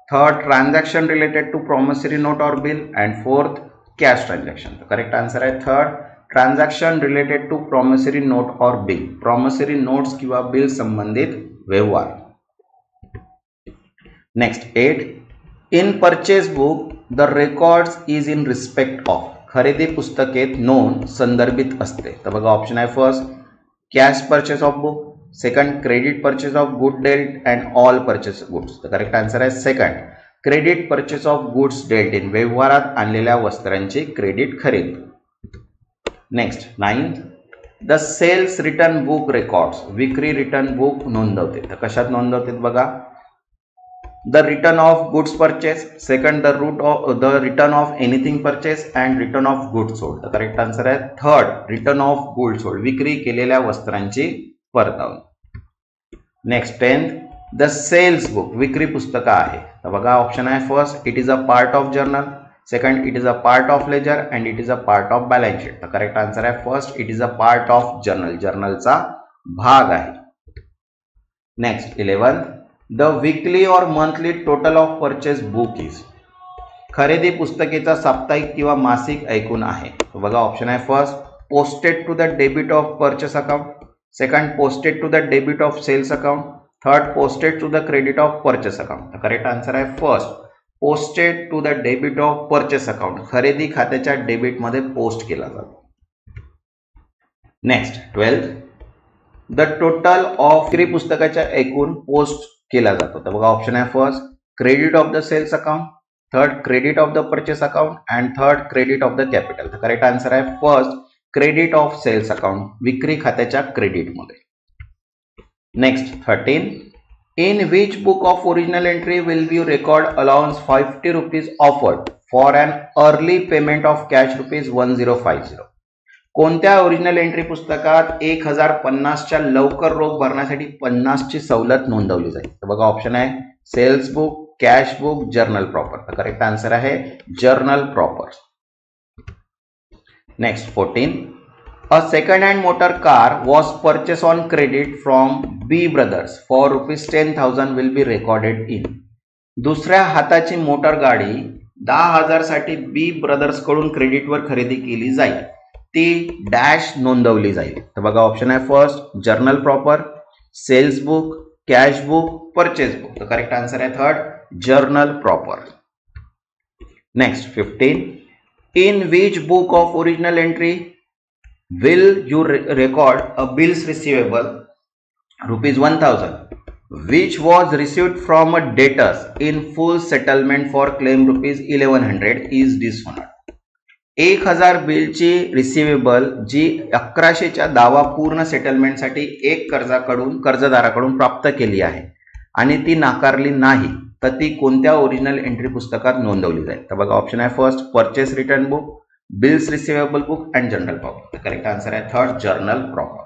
third transaction related to promissory note और bill, and fourth cash transaction. तर करेक्ट आन्सर आहे third, transaction related to promissory note और बिल, प्रॉमिसरी नोट्स किंवा bill संबंधित व्यवहार. Next, 8, in purchase book the records is in respect of. खरेदी पुस्तकेत नोंद संदर्भित असते. तर बघा ऑप्शन आहे first cash purchase of book, second credit purchase of good dealt and all purchase goods. तर करेक्ट आन्सर आहे second, credit purchase of goods dealt in, व्यवहारात आणलेल्या वस्त्रांची क्रेडिट खरेदी. Next, 9th, the sales return book records, विक्री return book नोंदवते. तर कशात नोंदवते बघा, the return of goods purchase, second the return of anything purchase and return of goods sold. तर करेक्ट आन्सर आहे third, return of goods sold, विक्री केलेल्या वस्त्रांची परतावणी. Next, 10th, the sales book, विक्री पुस्तक आहे. तर बघा ऑप्शन आहे first it is a part of journal, second it is a part of ledger and it is a part of balance sheet. तर करेक्ट आन्सर आहे first it is a part of journal, जर्नलचा भाग आहे. Next, 11th, the weekly or monthly total of purchase book is, खरेदी पुस्तकेचा साप्ताहिक किंवा मासिक एकूण आहे. तर बघा ऑप्शन आहे first posted to the debit of purchase account, second posted to the debit of sales account, third posted to the credit of purchase account. तर करेक्ट आन्सर आहे first posted to the debit of purchase account, खरेदी खात्याच्या debit मध्ये post केला जातो. Next, 12th, the total of विक्री पुस्तकाच्या एकूण पोस्ट केला जातो. तर बघा ऑप्शन आहे first credit of the sales account, third credit of the purchase account and third credit of the capital. तर करेक्ट आन्सर आहे first credit of sales account, विक्री खात्याच्या क्रेडिट मध्ये. Next, 13, in which book of original entry will you record allowance 50 rupees offered for an early payment of cash ₹1050. कोणत्या original entry पुस्तकात 1050च्या लवकर रोख भरण्यासाठी 50ची सवलत नोंदवली जाईल? तर बघा ऑप्शन आहे sales book, cash book, journal proper. तर करेक्ट आन्सर आहे journal proper. Next, 14, a second hand motor car was purchase on credit from B brothers for ₹10,000 will be recorded in. दुसऱ्या हाताची मोटर गाडी 10,000 साठी बी ब्रदर्स कडून क्रेडिटवर खरेदी केली जाईल, ती डॅश नोंदवली जाईल. तर बघा ऑप्शन आहे first journal proper, sales book, cash book, purchase book. तर करेक्ट आन्सर आहे third journal proper. Next, 15, in which book of original entry will you record a bills receivable ₹1,000 which was received from a debtors in full settlement for claim ₹1,100 is dishonored. 1,000 बिलची receivable जी 1100च्या दावा पूर्ण सेटलमेंटसाठी एक कर्जदाराकडून प्राप्त केली आहे आणि ती नाकारली नाही, तर ती कोणत्या ओरिजिनल एंट्री पुस्तकात नोंदवली जाईल? तर बघा ऑप्शन आहे first purchase return book, bills receivable book and journal proper. Correct answer आहे थर्ड जर्नल प्रॉपर.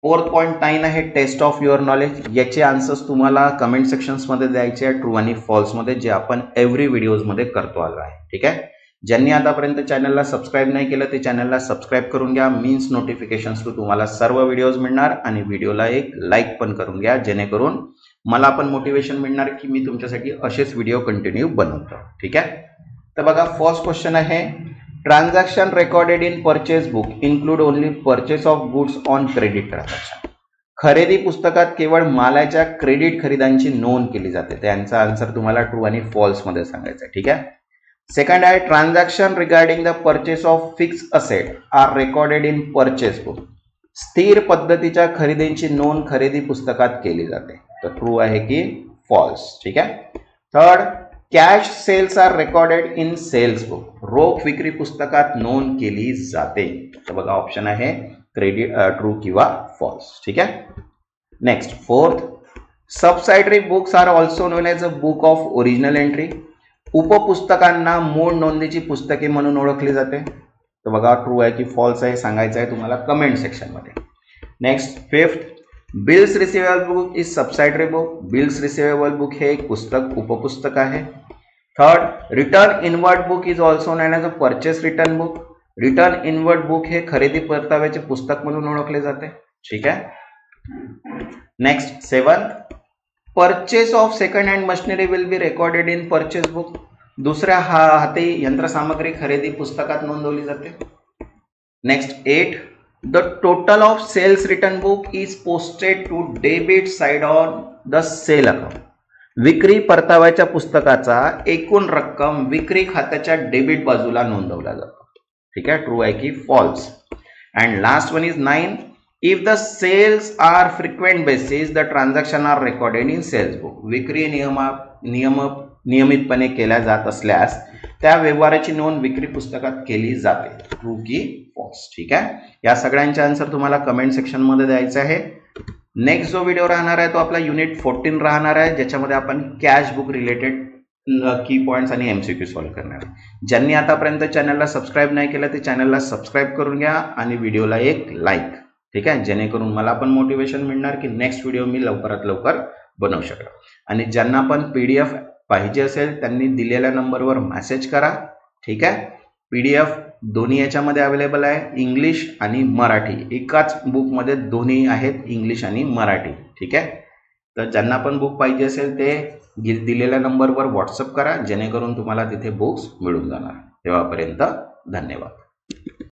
4.9 आहे टेस्ट ऑफ युअर नॉलेज. याचे आन्सर्स तुम्हाला कमेंट सेक्शन्स मध्ये द्यायचे आहे ट्रू आणि फॉल्स मध्ये, जे आपण एव्हरी व्हिडिओज मध्ये करतो आलो आहे. ठीक आहे, ज्यांनी आतापर्यंत चॅनलला सबस्क्राईब नाही केलं ते चॅनलला सबस्क्राईब करून घ्या. मीन्स नोटिफिकेशन्स थ्रू तुम्हाला सर्व व्हिडिओज मिळणार, आणि व्हिडिओला एक लाईक पण करून घ्या, जेणेकरून मला पण मोटिवेशन मिळणार की मी तुमच्यासाठी असेच व्हिडिओ कंटिन्यू बनवतो. ठीक आहे, तर बघा फर्स्ट क्वेश्चन आहे transaction recorded in purchase book include only purchase of goods on credit transaction. खरेदी पुस्तकात केवळ मालाच्या क्रेडिट खरेदीची नोंद केली जाते. त्यांचा आन्सर तुम्हाला ट्रू आणि फॉल्स मध्ये सांगायचा आहे. ठीक आहे, सेकंड आहे transaction regarding the purchase of fix asset are recorded in purchase book. स्थिर पद्धतीच्या खरेदींची नोंद खरेदी पुस्तकात केली जाते. तर ट्रू आहे की फॉल्स. ठीक आहे. Third, cash sales are recorded in sales book. रोख विक्री पुस्तकात नोंद केली जाते. तर बघा ऑप्शन आहे ट्रू किंवा फॉल्स. ठीक आहे. Next fourth, subsidiary books are also known as a book of original entry. उपपुस्तकांना मूळ नोंदीची पुस्तके म्हणून ओळखली जाते. तर बघा ट्रू आहे की फॉल्स आहे सांगायचं आहे तुम्हाला कमेंट सेक्शनमध्ये. Next fifth, bills receivable book is subsidiary book. Bills receivable book हे एक पुस्तक उपपुस्तक आहे. Third, return inward book is also known as a purchase return book. Return inward book हे खरेदी परताव्याचे पुस्तक म्हणून ओळखले जाते. ठीक आहे. Next seventh, purchase of second hand machinery will be recorded in purchase book. दुसऱ्या हाती यंत्रसामग्री खरेदी पुस्तकात नोंदवली जाते. Next eight, the total of cells return book is posted to debit side on the sale account. विक्री परताव्याच्या पुस्तकाचा एकूण रक्कम विक्री खात्याच्या डेबिट बाजूला नोंदवला जातो. ठीक आहे. ट्रू आहे की false. And last one is 9, if the sales are frequent basis the transaction are recorded in sales book. विक्री नियमितपणे केल्या जात असल्यास त्या व्यवहाराची नोंद विक्री पुस्तकात केली जाते. ट्रू की फॉल्स. ठीक आहे. या सगळ्यांचे आन्सर तुम्हाला कमेंट सेक्शन मध्ये द्यायचं आहे. नेक्स्ट जो व्हिडिओ राहणार आहे तो आपला युनिट 14 राहणार आहे, ज्याच्यामध्ये आपण कॅश बुक रिलेटेड की पॉइंट्स आणि MCQ सॉल्व्ह करणार आहे. ज्यांनी आतापर्यंत चॅनलला सबस्क्राईब नाही केलं ते चॅनलला सबस्क्राईब करून घ्या आणि व्हिडिओला एक लाईक. ठीक आहे. जेणेकरून मला पण मोटिवेशन मिळणार की नेक्स्ट व्हिडिओ मी लवकरात लवकर बनवू शकेल. आणि ज्यांना पण PDF पाहिजे असेल त्यांनी दिलेल्या नंबरवर मेसेज करा. ठीक आहे. PDF दोन्ही याच्यामध्ये अवेलेबल आहे, इंग्लिश आणि मराठी. एकाच बुकमध्ये दोन्ही आहेत, इंग्लिश आणि मराठी. ठीक आहे. तर ज्यांना पण बुक पाहिजे असेल ते दिलेल्या नंबरवर व्हॉट्सअप करा, जेणेकरून तुम्हाला तिथे बुक्स मिळून जाणार. तेव्हापर्यंत धन्यवाद.